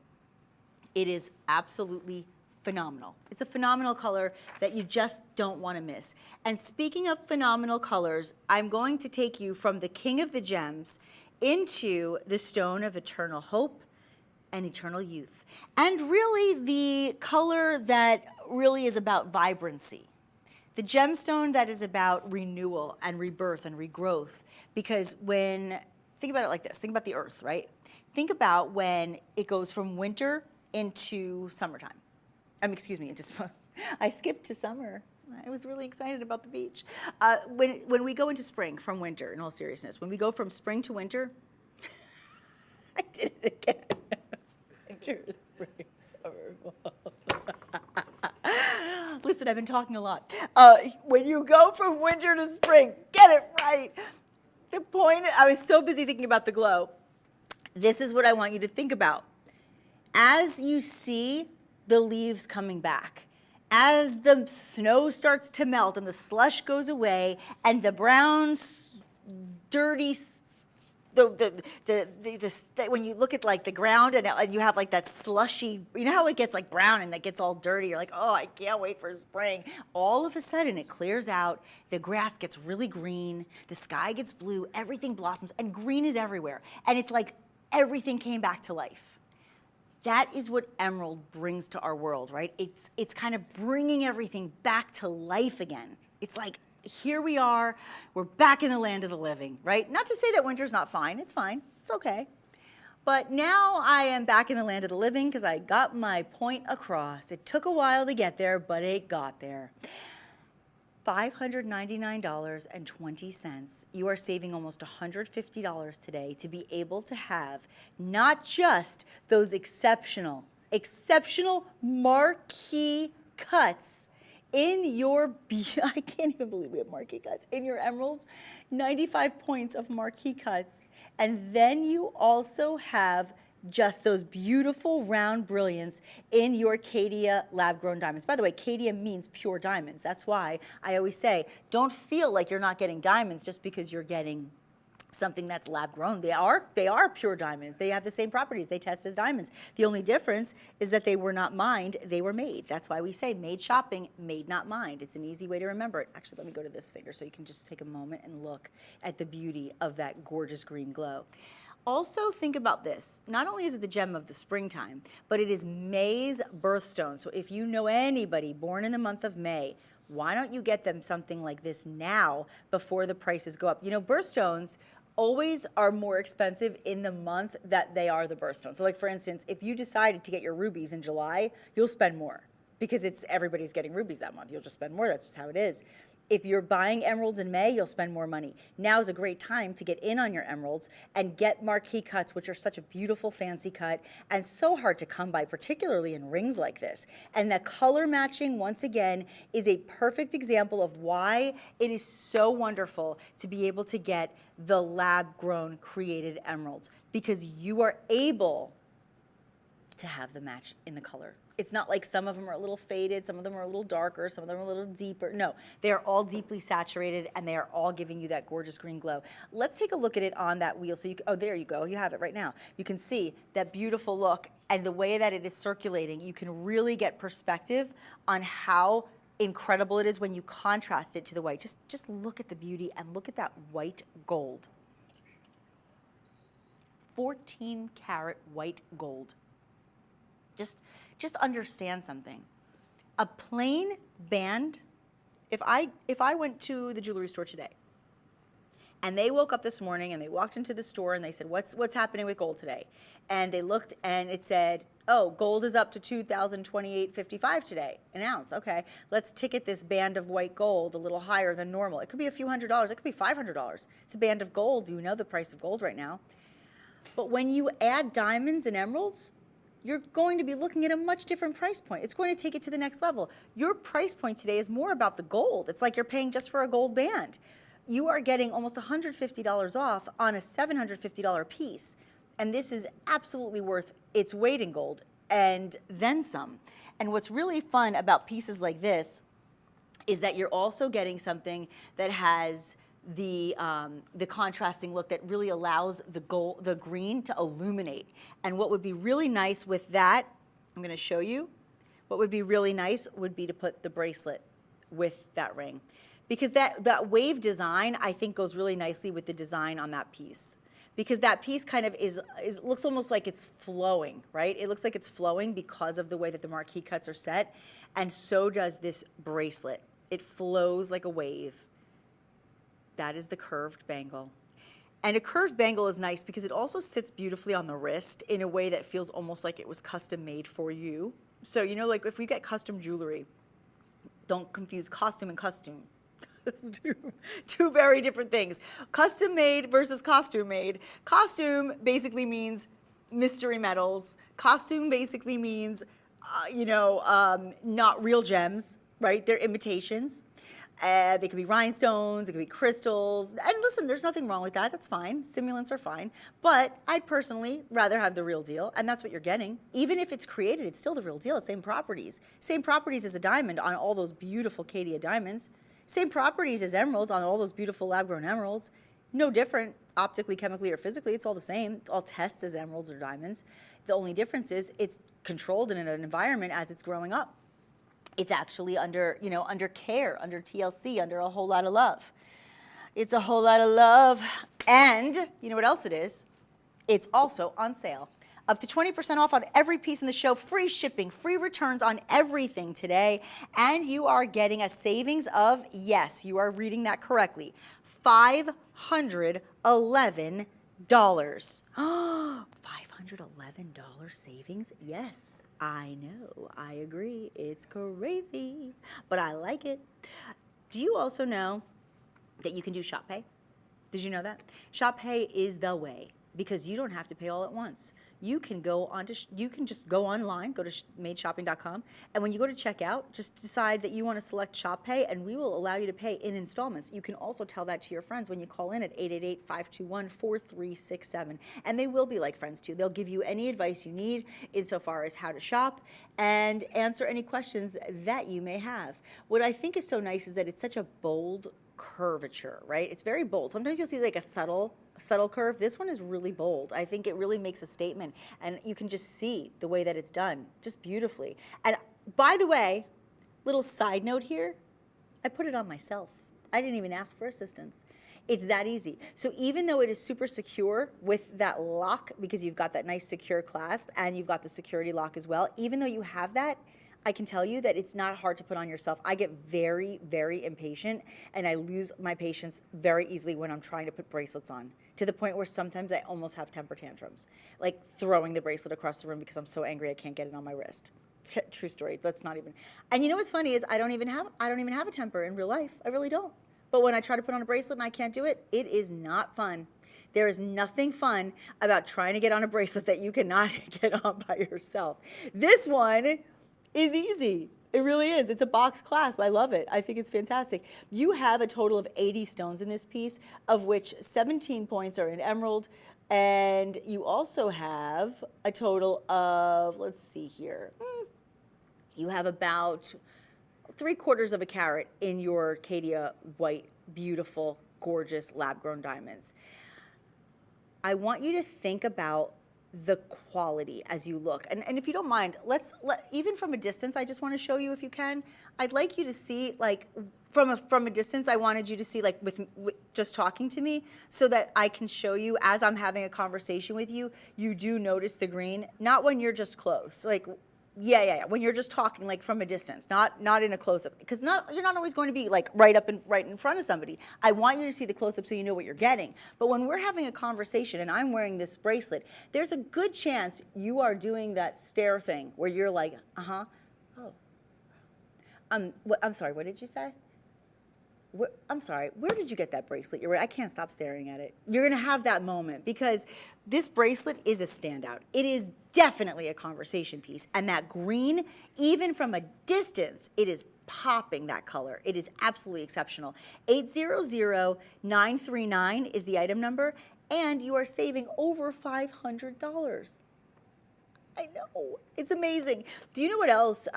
Speaker 2: It is absolutely phenomenal. It's a phenomenal color that you just don't want to miss. And speaking of phenomenal colors, I'm going to take you from the king of the gems into the stone of eternal hope and eternal youth. And really the color that really is about vibrancy. The gemstone that is about renewal and rebirth and regrowth. Because think about it like this, think about the earth, right? Think about when it goes from winter into summertime. I skipped to summer. I was really excited about the beach. When we go into spring from winter, in all seriousness, when we go from spring to winter, I did it again. Winter, spring, summer, fall. Listen, I've been talking a lot. When you go from winter to spring, get it right. The point, I was so busy thinking about the glow. This is what I want you to think about. As you see the leaves coming back, as the snow starts to melt and the slush goes away and the brown, dirty, when you look at like the ground and you have like that slushy, you know how it gets like brown and it gets all dirty, you're like, oh, I can't wait for spring. All of a sudden it clears out, the grass gets really green, the sky gets blue, everything blossoms, and green is everywhere. And it's like everything came back to life. That is what emerald brings to our world, right? It's kind of bringing everything back to life again. It's like, here we are, we're back in the land of the living, right? Not to say that winter's not fine, it's okay. But now I am back in the land of the living because I got my point across. It took a while to get there, but it got there. $599.20. You are saving almost $150 today to be able to have not just those exceptional marquee cuts in your, I can't even believe we have marquee cuts, in your emeralds, 95 points of marquee cuts. And then you also have just those beautiful round brilliants in your Caydia lab-grown diamonds. By the way, Caydia means pure diamonds. That's why I always say, don't feel like you're not getting diamonds just because you're getting something that's lab-grown. They are pure diamonds. They have the same properties. They test as diamonds. The only difference is that they were not mined, they were made. That's why we say made shopping, made not mined. It's an easy way to remember it. Actually, let me go to this finger so you can just take a moment and look at the beauty of that gorgeous green glow. Also think about this, not only is it the gem of the springtime, but it is May's birthstone. So if you know anybody born in the month of May, why don't you get them something like this now before the prices go up? You know, birthstones always are more expensive in the month that they are the birthstone. So like for instance, if you decided to get your rubies in July, you'll spend more because everybody's getting rubies that month. You'll just spend more, that's just how it is. If you're buying emeralds in May, you'll spend more money. Now is a great time to get in on your emeralds and get marquee cuts, which are such a beautiful fancy cut and so hard to come by, particularly in rings like this. And the color matching, once again, is a perfect example of why it is so wonderful to be able to get the lab-grown created emeralds, because you are able to have the match in the color. It's not like some of them are a little faded, some of them are a little darker, some of them are a little deeper. No, they are all deeply saturated and they are all giving you that gorgeous green glow. Let's take a look at it on that wheel. So oh, there you go, you have it right now. You can see that beautiful look and the way that it is circulating. You can really get perspective on how incredible it is when you contrast it to the white. Just look at the beauty and look at that white gold. 14 karat white gold. Just understand something. A plain band, if I went to the jewelry store today and they woke up this morning and they walked into the store and they said, what's happening with gold today? And they looked and it said, oh, gold is up to $2,028.55 today, an ounce. Okay, let's ticket this band of white gold a little higher than normal. It could be a few $100s, it could be $500. It's a band of gold. You know the price of gold right now. But when you add diamonds and emeralds, you're going to be looking at a much different price point. It's going to take it to the next level. Your price point today is more about the gold. It's like you're paying just for a gold band. You are getting almost $150 off on a $750 piece. And this is absolutely worth its weight in gold and then some. And what's really fun about pieces like this is that you're also getting something that has the contrasting look that really allows the green to illuminate. And what would be really nice with that, I'm going to show you, what would be really nice would be to put the bracelet with that ring. Because that wave design, I think, goes really nicely with the design on that piece. Because that piece kind of looks almost like it's flowing, right? It looks like it's flowing because of the way that the marquee cuts are set. And so does this bracelet. It flows like a wave. That is the curved bangle. And a curved bangle is nice because it also sits beautifully on the wrist in a way that feels almost like it was custom made for you. So, you know, like if we get custom jewelry, don't confuse costume and costume. It's two very different things. Custom made versus costume made. Costume basically means mystery metals. Costume basically means, not real gems, right? They're imitations. They could be rhinestones, it could be crystals. And listen, there's nothing wrong with that. That's fine. Simulants are fine. But I'd personally rather have the real deal, and that's what you're getting. Even if it's created, it's still the real deal. Same properties. Same properties as a diamond on all those beautiful Caydia diamonds. Same properties as emeralds on all those beautiful lab-grown emeralds. No different optically, chemically, or physically. It's all the same. It all tests as emeralds or diamonds. The only difference is it's controlled in an environment as it's growing up. It's actually under care, under TLC, under a whole lot of love. It's a whole lot of love. And you know what else it is? It's also on sale. Up to 20% off on every piece in the show, free shipping, free returns on everything today, and you are getting a savings of, yes, you are reading that correctly, $511. $511 savings? Yes, I know, I agree, it's crazy, but I like it. Do you also know that you can do ShopPay? Did you know that? ShopPay is the way, because you don't have to pay all at once. You can just go online, go to madeshopping.com, and when you go to checkout, just decide that you want to select ShopPay, and we will allow you to pay in installments. You can also tell that to your friends when you call in at 888-521-4367, and they will be like friends too. They'll give you any advice you need insofar as how to shop and answer any questions that you may have. What I think is so nice is that it's such a bold curvature, right? It's very bold. Sometimes you'll see like a subtle curve. This one is really bold. I think it really makes a statement, and you can just see the way that it's done just beautifully. And by the way, little side note here, I put it on myself. I didn't even ask for assistance. It's that easy. So even though it is super secure with that lock, because you've got that nice secure clasp and you've got the security lock as well, even though you have that, I can tell you that it's not hard to put on yourself. I get very, very impatient, and I lose my patience very easily when I'm trying to put bracelets on, to the point where sometimes I almost have temper tantrums, like throwing the bracelet across the room because I'm so angry I can't get it on my wrist. True story. Let's not even. And you know what's funny is I don't even have a temper in real life. I really don't. But when I try to put on a bracelet and I can't do it, it is not fun. There is nothing fun about trying to get on a bracelet that you cannot get on by yourself. This one is easy. It really is. It's a box clasp. I love it. I think it's fantastic. You have a total of 80 stones in this piece, of which 17 points are in emerald. And you also have a total of, let's see here, you have about 3/4 of a carat in your Caydia white, beautiful, gorgeous lab-grown diamonds. I want you to think about the quality as you look. And if you don't mind, even from a distance, I just want to show you if you can. I'd like you to see, like, from a distance, I wanted you to see, like, with just talking to me, so that I can show you as I'm having a conversation with you, you do notice the green, not when you're just close. Like, yeah. When you're just talking, like, from a distance, not in a close-up, because you're not always going to be like right in front of somebody. I want you to see the close-up so you know what you're getting. But when we're having a conversation and I'm wearing this bracelet, there's a good chance you are doing that stare thing where you're like, oh, I'm sorry, what did you say? I'm sorry, where did you get that bracelet? You're right, I can't stop staring at it. You're gonna have that moment because this bracelet is a standout. It is definitely a conversation piece. And that green, even from a distance, it is popping that color. It is absolutely exceptional. 800939 is the item number, and you are saving over $500. I know, it's amazing. Do you know what else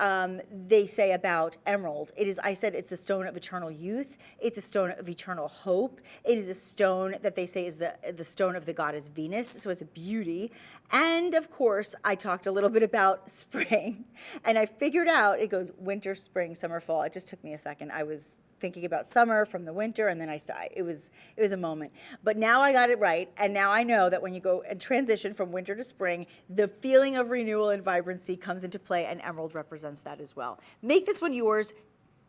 Speaker 2: they say about emerald? I said it's the stone of eternal youth. It's a stone of eternal hope. It is a stone that they say is the stone of the goddess Venus, so it's a beauty. And of course, I talked a little bit about spring, and I figured out it goes winter, spring, summer, fall. It just took me a second. I was thinking about summer from the winter, and then it was a moment. But now I got it right, and now I know that when you go and transition from winter to spring, the feeling of renewal and vibrancy comes into play, and emerald represents that as well. Make this one yours.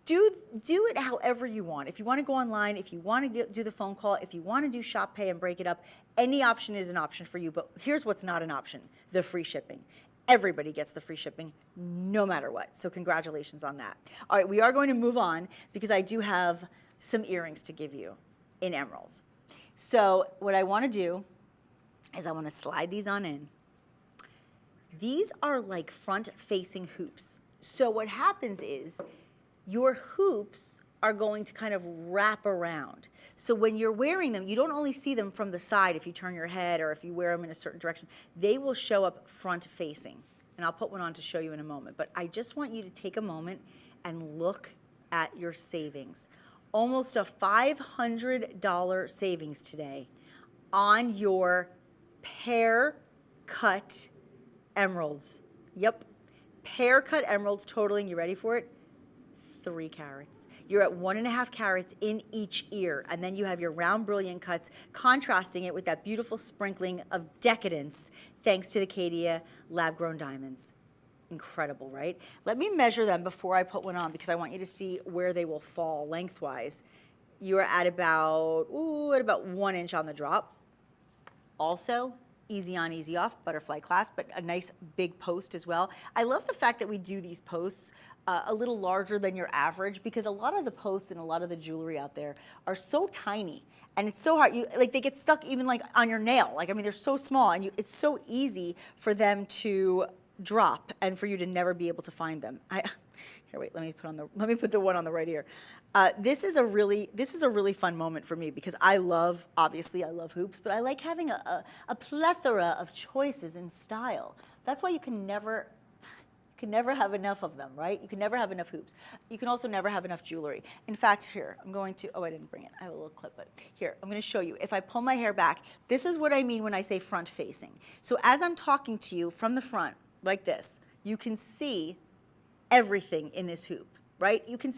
Speaker 2: Do it however you want. If you want to go online, if you want to do the phone call, if you want to do shop pay and break it up, any option is an option for you. But here's what's not an option: the free shipping. Everybody gets the free shipping no matter what. So congratulations on that. All right, we are going to move on because I do have some earrings to give you in emeralds. So what I want to do is I want to slide these on in. These are like front-facing hoops. So what happens is your hoops are going to kind of wrap around. So when you're wearing them, you don't only see them from the side if you turn your head or if you wear them in a certain direction. They will show up front facing. And I'll put one on to show you in a moment. But I just want you to take a moment and look at your savings. Almost a $500 savings today on your pear cut emeralds. Yep, pear cut emeralds totaling, you ready for it? 3 carats. You're at 1.5 carats in each ear, and then you have your round brilliant cuts, contrasting it with that beautiful sprinkling of decadence thanks to the Caydia lab-grown diamonds. Incredible, right? Let me measure them before I put one on because I want you to see where they will fall lengthwise. You are at about 1 inch on the drop. Also, easy on, easy off, butterfly clasp, but a nice big post as well. I love the fact that we do these posts a little larger than your average because a lot of the posts and a lot of the jewelry out there are so tiny and it's so hard. They get stuck even like on your nail. Like, I mean, they're so small and it's so easy for them to drop and for you to never be able to find them. Here, wait, let me put the one on the right ear. This is a really fun moment for me because obviously I love hoops, but I like having a plethora of choices in style. That's why you can never have enough of them, right? You can never have enough hoops. You can also never have enough jewelry. In fact, here, I didn't bring it. I have a little clip, but here, I'm gonna show you. If I pull my hair back, this is what I mean when I say front facing. So as I'm talking to you from the front, like this, you can see everything in this hoop, right? You can,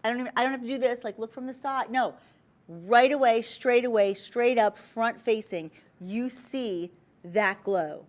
Speaker 2: I don't have to do this, like look from the side. No, right away, straight up, front facing, you see that glow.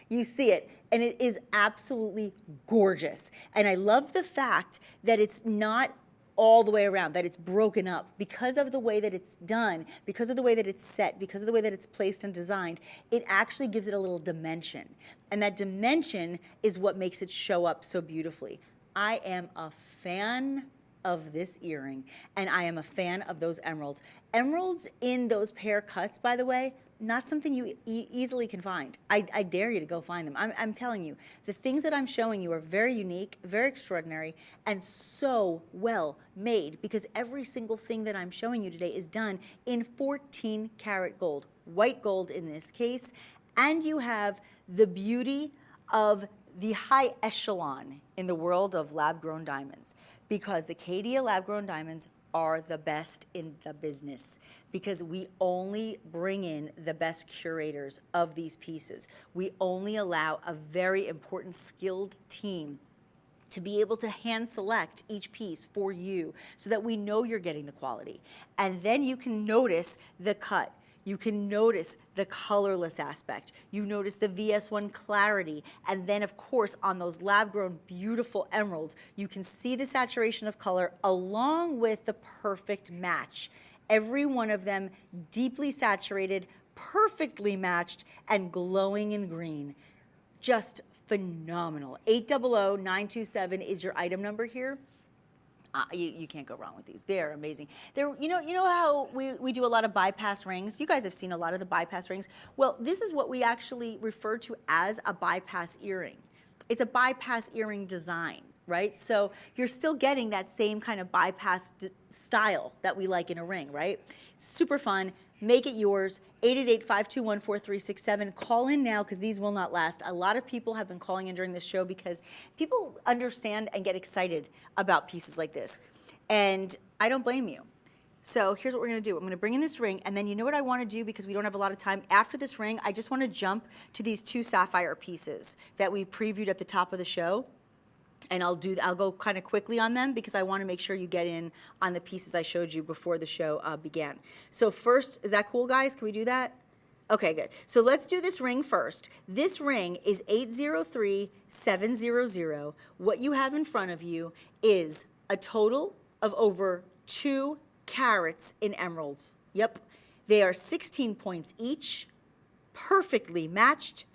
Speaker 2: You see it, and it is absolutely gorgeous. And I love the fact that it's not all the way around, that it's broken up because of the way that it's done, because of the way that it's set, because of the way that it's placed and designed. It actually gives it a little dimension. And that dimension is what makes it show up so beautifully. I am a fan of this earring, and I am a fan of those emeralds. Emeralds in those pear cuts, by the way, not something you easily can find. I dare you to go find them. I'm telling you, the things that I'm showing you are very unique, very extraordinary, and so well made, because every single thing that I'm showing you today is done in 14 karat gold, white gold in this case, and you have the beauty of the high echelon in the world of lab-grown diamonds, because the Caydia lab-grown diamonds are the best in the business, because we only bring in the best curators of these pieces. We only allow a very important skilled team to be able to hand select each piece for you so that we know you're getting the quality. And then you can notice the cut. You can notice the colorless aspect. You notice the VS1 clarity. And then, of course, on those lab-grown beautiful emeralds, you can see the saturation of color along with the perfect match. Every one of them deeply saturated, perfectly matched, and glowing in green. Just phenomenal. 800-927 is your item number here. You can't go wrong with these. They're amazing. You know how we do a lot of bypass rings? You guys have seen a lot of the bypass rings. Well, this is what we actually refer to as a bypass earring. It's a bypass earring design, right? So you're still getting that same kind of bypass style that we like in a ring, right? Super fun. Make it yours. 888-521-4367. Call in now, because these will not last. A lot of people have been calling in during this show because people understand and get excited about pieces like this. And I don't blame you. So here's what we're going to do. I'm going to bring in this ring, and then you know what I want to do, because we don't have a lot of time. After this ring, I just want to jump to these two sapphire pieces that we previewed at the top of the show. And I'll go kind of quickly on them, because I want to make sure you get in on the pieces I showed you before the show began. So first, is that cool, guys? Can we do that? Okay, good. So let's do this ring first. This ring is 803700. What you have in front of you is a total of over 2 carats in emeralds. Yep. They are 16 points each, perfectly matched.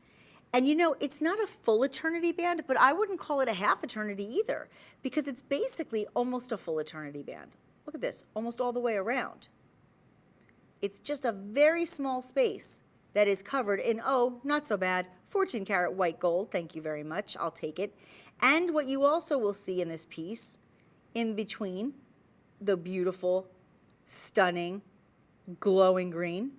Speaker 2: And you know, it's not a full eternity band, but I wouldn't call it a half eternity either, because it's basically almost a full eternity band. Look at this, almost all the way around. It's just a very small space that is covered in, oh, not so bad, 14 karat white gold. Thank you very much, I'll take it. And what you also will see in this piece, in between the beautiful, stunning, glowing green,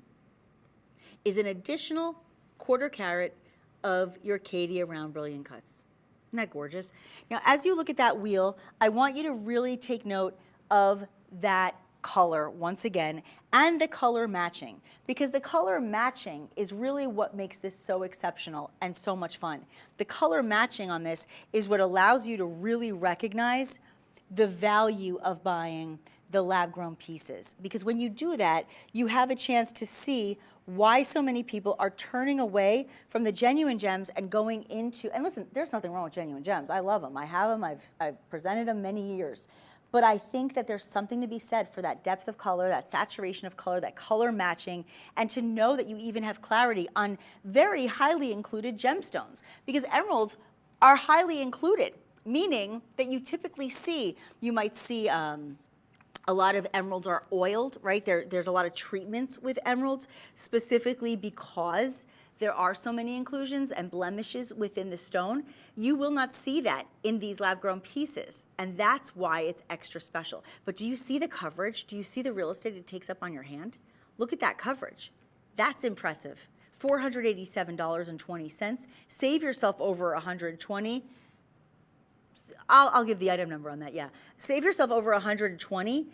Speaker 2: is an additional 1/4 carat of your Caydia round brilliant cuts. Isn't that gorgeous? Now, as you look at that wheel, I want you to really take note of that color once again, and the color matching, because the color matching is really what makes this so exceptional and so much fun. The color matching on this is what allows you to really recognize the value of buying the lab-grown pieces, because when you do that, you have a chance to see why so many people are turning away from the genuine gems and going into, and listen, there's nothing wrong with genuine gems. I love them. I have them. I've presented them many years. But I think that there's something to be said for that depth of color, that saturation of color, that color matching, and to know that you even have clarity on very highly included gemstones, because emeralds are highly included, meaning that you typically see, you might see, a lot of emeralds are oiled, right? There's a lot of treatments with emeralds, specifically because there are so many inclusions and blemishes within the stone. You will not see that in these lab-grown pieces, and that's why it's extra special. But do you see the coverage? Do you see the real estate it takes up on your hand? Look at that coverage. That's impressive. $487.20. Save yourself over $120. I'll give the item number on that, yeah. Save yourself over $120.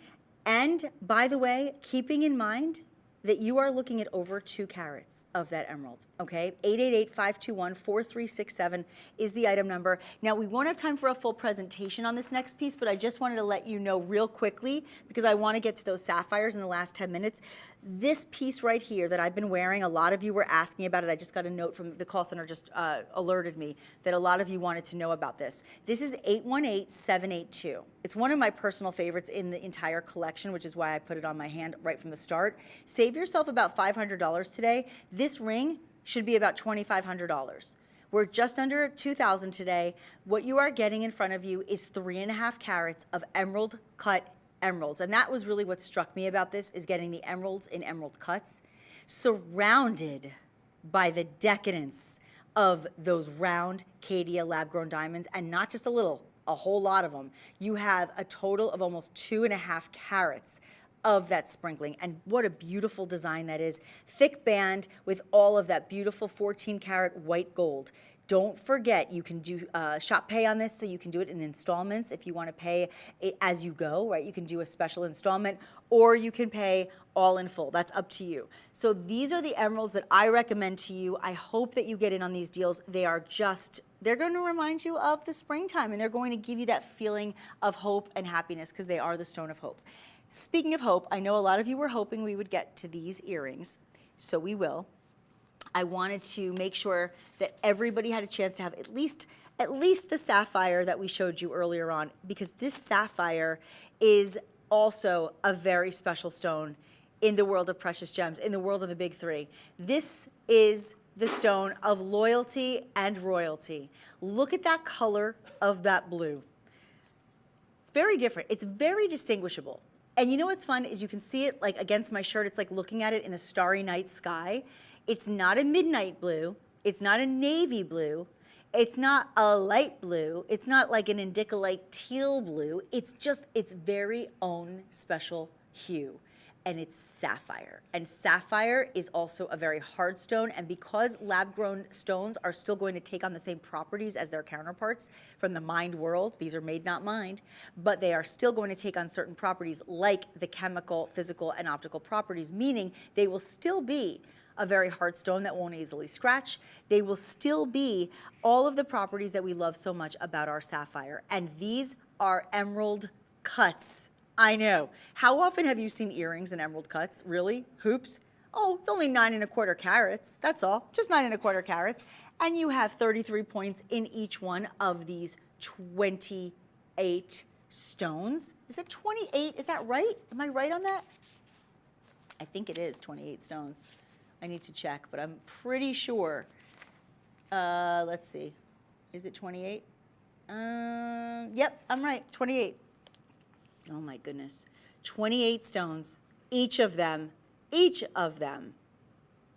Speaker 2: And by the way, keeping in mind that you are looking at over 2 carats of that emerald, okay? 888-521-4367 is the item number. Now, we won't have time for a full presentation on this next piece, but I just wanted to let you know real quickly, because I want to get to those sapphires in the last 10 minutes. This piece right here that I've been wearing, a lot of you were asking about it. I just got a note from the call center, just alerted me that a lot of you wanted to know about this. This is 818782. It's one of my personal favorites in the entire collection, which is why I put it on my hand right from the start. Save yourself about $500 today. This ring should be about $2,500. We're just under 2,000 today. What you are getting in front of you is 3.5 carats of emerald cut emeralds. And that was really what struck me about this, is getting the emeralds in emerald cuts, surrounded by the decadence of those round Caydia lab-grown diamonds, and not just a little, a whole lot of them. You have a total of almost 2.5 carats of that sprinkling, and what a beautiful design that is. Thick band with all of that beautiful 14 karat white gold. Don't forget, you can do shop pay on this, so you can do it in installments if you want to pay it as you go, right? You can do a special installment, or you can pay all in full. That's up to you. So these are the emeralds that I recommend to you. I hope that you get in on these deals. They are just, they're going to remind you of the springtime, and they're going to give you that feeling of hope and happiness, because they are the stone of hope. Speaking of hope, I know a lot of you were hoping we would get to these earrings, so we will. I wanted to make sure that everybody had a chance to have at least the sapphire that we showed you earlier on, because this sapphire is also a very special stone in the world of precious gems, in the world of the big three. This is the stone of loyalty and royalty. Look at that color of that blue. It's very different. It's very distinguishable. And you know what's fun is you can see it like against my shirt. It's like looking at it in the starry night sky. It's not a midnight blue. It's not a navy blue. It's not a light blue. It's not like an indicolite teal blue. It's just its very own special hue. And it's sapphire. And sapphire is also a very hard stone. And because lab-grown stones are still going to take on the same properties as their counterparts from the mined world, these are made, not mined, but they are still going to take on certain properties like the chemical, physical, and optical properties, meaning they will still be a very hard stone that won't easily scratch. They will still be all of the properties that we love so much about our sapphire. And these are emerald cuts. I know. How often have you seen earrings in emerald cuts? Really? Hoops? Oh, it's only 9.25 carats. That's all. Just 9.25 carats. And you have 33 points in each one of these 28 stones. Is it 28? Is that right? Am I right on that? I think it is 28 stones. I need to check, but I'm pretty sure. Let's see. Is it 28? Yep, I'm right. 28. Oh my goodness. 28 stones, each of them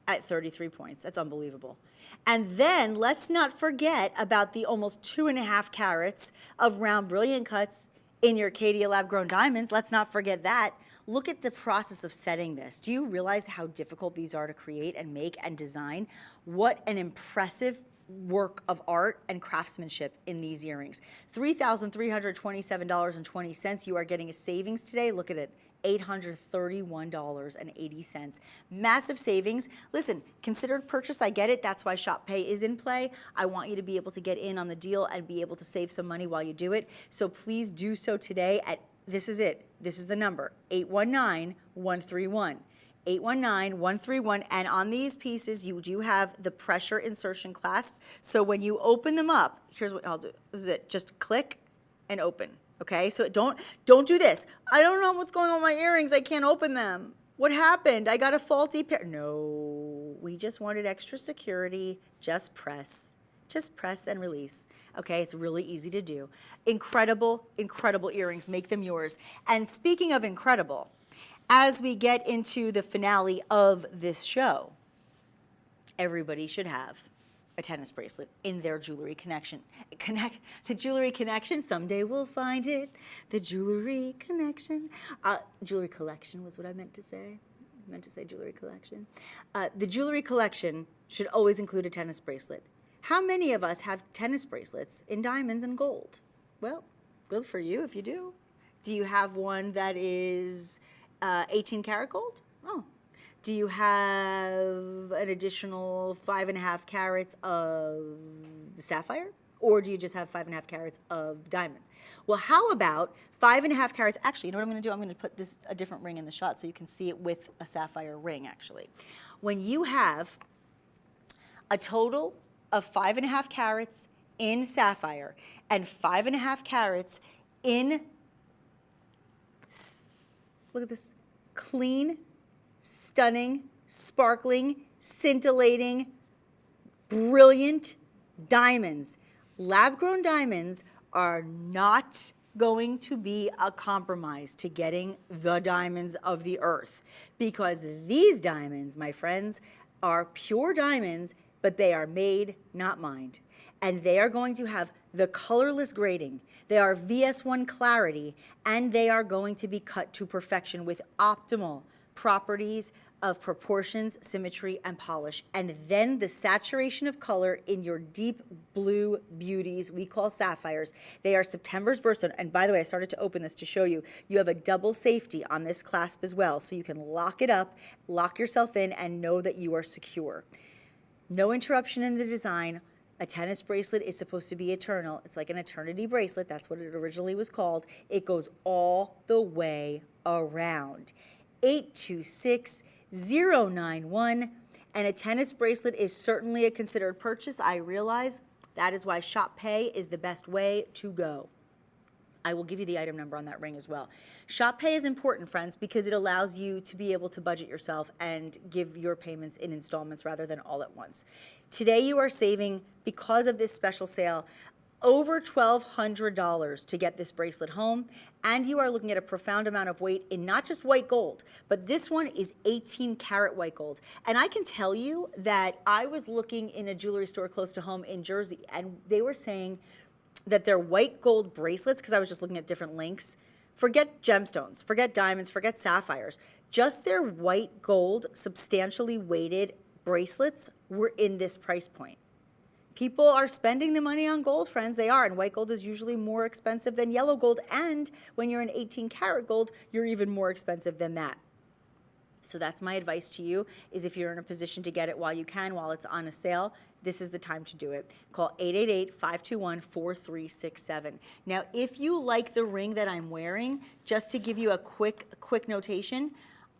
Speaker 2: at 33 points. That's unbelievable. And then let's not forget about the almost 2.5 carats of round brilliant cuts in your Caydia lab-grown diamonds. Let's not forget that. Look at the process of setting this. Do you realize how difficult these are to create and make and design? What an impressive work of art and craftsmanship in these earrings. $3,327.20. You are getting a savings today. Look at it. $831.80. Massive savings. Listen, considered purchase, I get it. That's why Shop Pay is in play. I want you to be able to get in on the deal and be able to save some money while you do it. So please do so today at, this is it. This is the number, 819-131. 819-131, and on these pieces you do have the pressure insertion clasp. So when you open them up, here's what I'll do. This is it. Just click and open. Okay? So don't do this. I don't know what's going on with my earrings. I can't open them. What happened? I got a faulty pair. No, we just wanted extra security. Just press. Just press and release. Okay, it's really easy to do. Incredible, incredible earrings. Make them yours. And speaking of incredible, as we get into the finale of this show, everybody should have a tennis bracelet in their jewelry connection. The jewelry connection, someday we'll find it. The jewelry connection. Jewelry collection was what I meant to say. I meant to say jewelry collection. The jewelry collection should always include a tennis bracelet. How many of us have tennis bracelets in diamonds and gold? Well, good for you if you do. Do you have one that is 18 karat gold? Oh. Do you have an additional 5.5 carats of sapphire? Or do you just have 5.5 carats of diamonds? Well, how about 5.5 carats? Actually, you know what I'm going to do? I'm going to put a different ring in the shot so you can see it with a sapphire ring, actually. When you have a total of 5.5 carats in sapphire and 5.5 carats in, look at this, clean, stunning, sparkling, scintillating, brilliant diamonds. Lab-grown diamonds are not going to be a compromise to getting the diamonds of the earth, because these diamonds, my friends, are pure diamonds, but they are made, not mined. And they are going to have the colorless grading. They are VS1 clarity, and they are going to be cut to perfection with optimal properties of proportions, symmetry, and polish. And then the saturation of color in your deep blue beauties we call sapphires. They are September's birthstone. And by the way, I started to open this to show you. You have a double safety on this clasp as well, so you can lock it up, lock yourself in, and know that you are secure. No interruption in the design. A tennis bracelet is supposed to be eternal. It's like an eternity bracelet. That's what it originally was called. It goes all the way around. 826-091. And a tennis bracelet is certainly a considered purchase. I realize that is why Shop Pay is the best way to go. I will give you the item number on that ring as well. Shop Pay is important, friends, because it allows you to be able to budget yourself and give your payments in installments rather than all at once. Today you are saving, because of this special sale, over $1,200 to get this bracelet home, and you are looking at a profound amount of weight in not just white gold, but this one is 18 karat white gold. And I can tell you that I was looking in a jewelry store close to home in Jersey, and they were saying that their white gold bracelets, because I was just looking at different links, forget gemstones, forget diamonds, forget sapphires, just their white gold substantially weighted bracelets were in this price point. People are spending the money on gold, friends. They are, and white gold is usually more expensive than yellow gold, and when you're in 18 karat gold, you're even more expensive than that. So that's my advice to you, is if you're in a position to get it while you can, while it's on a sale, this is the time to do it. Call 888-521-4367. Now, if you like the ring that I'm wearing, just to give you a quick notation,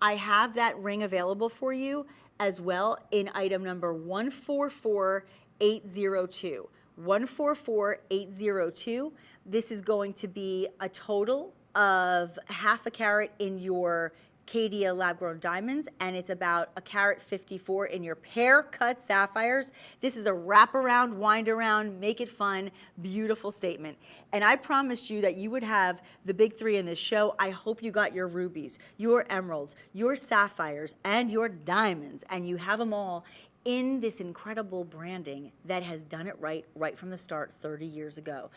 Speaker 2: I have that ring available for you as well in item number 144802. 144802. This is going to be a total of 1/2 carat in your Caydia lab-grown diamonds, and it's about 1.54 carat in your pear-cut sapphires. This is a wrap-around, wind-around, make it fun, beautiful statement. And I promised you that you would have the big three in this show. I hope you got your rubies, your emeralds, your sapphires, and your diamonds, and you have them all in this incredible branding that has done it right from the start 30 years ago.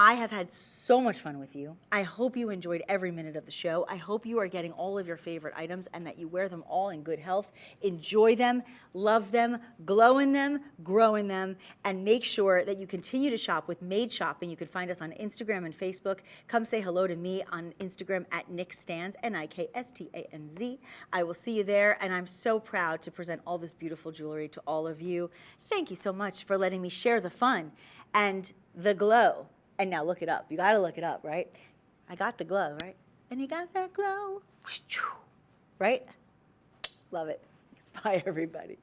Speaker 2: I have had so much fun with you. I hope you enjoyed every minute of the show. I hope you are getting all of your favorite items and that you wear them all in good health. Enjoy them, love them, glow in them, grow in them, and make sure that you continue to shop with Made Shopping. You can find us on Instagram and Facebook. Come say hello to me on Instagram at NickStanz, Nikstanz. I will see you there, and I'm so proud to present all this beautiful jewelry to all of you. Thank you so much for letting me share the fun and the glow. And now look it up. You got to look it up, right? I got the glow, right? And you got that glow, right? Love it. Bye, everybody.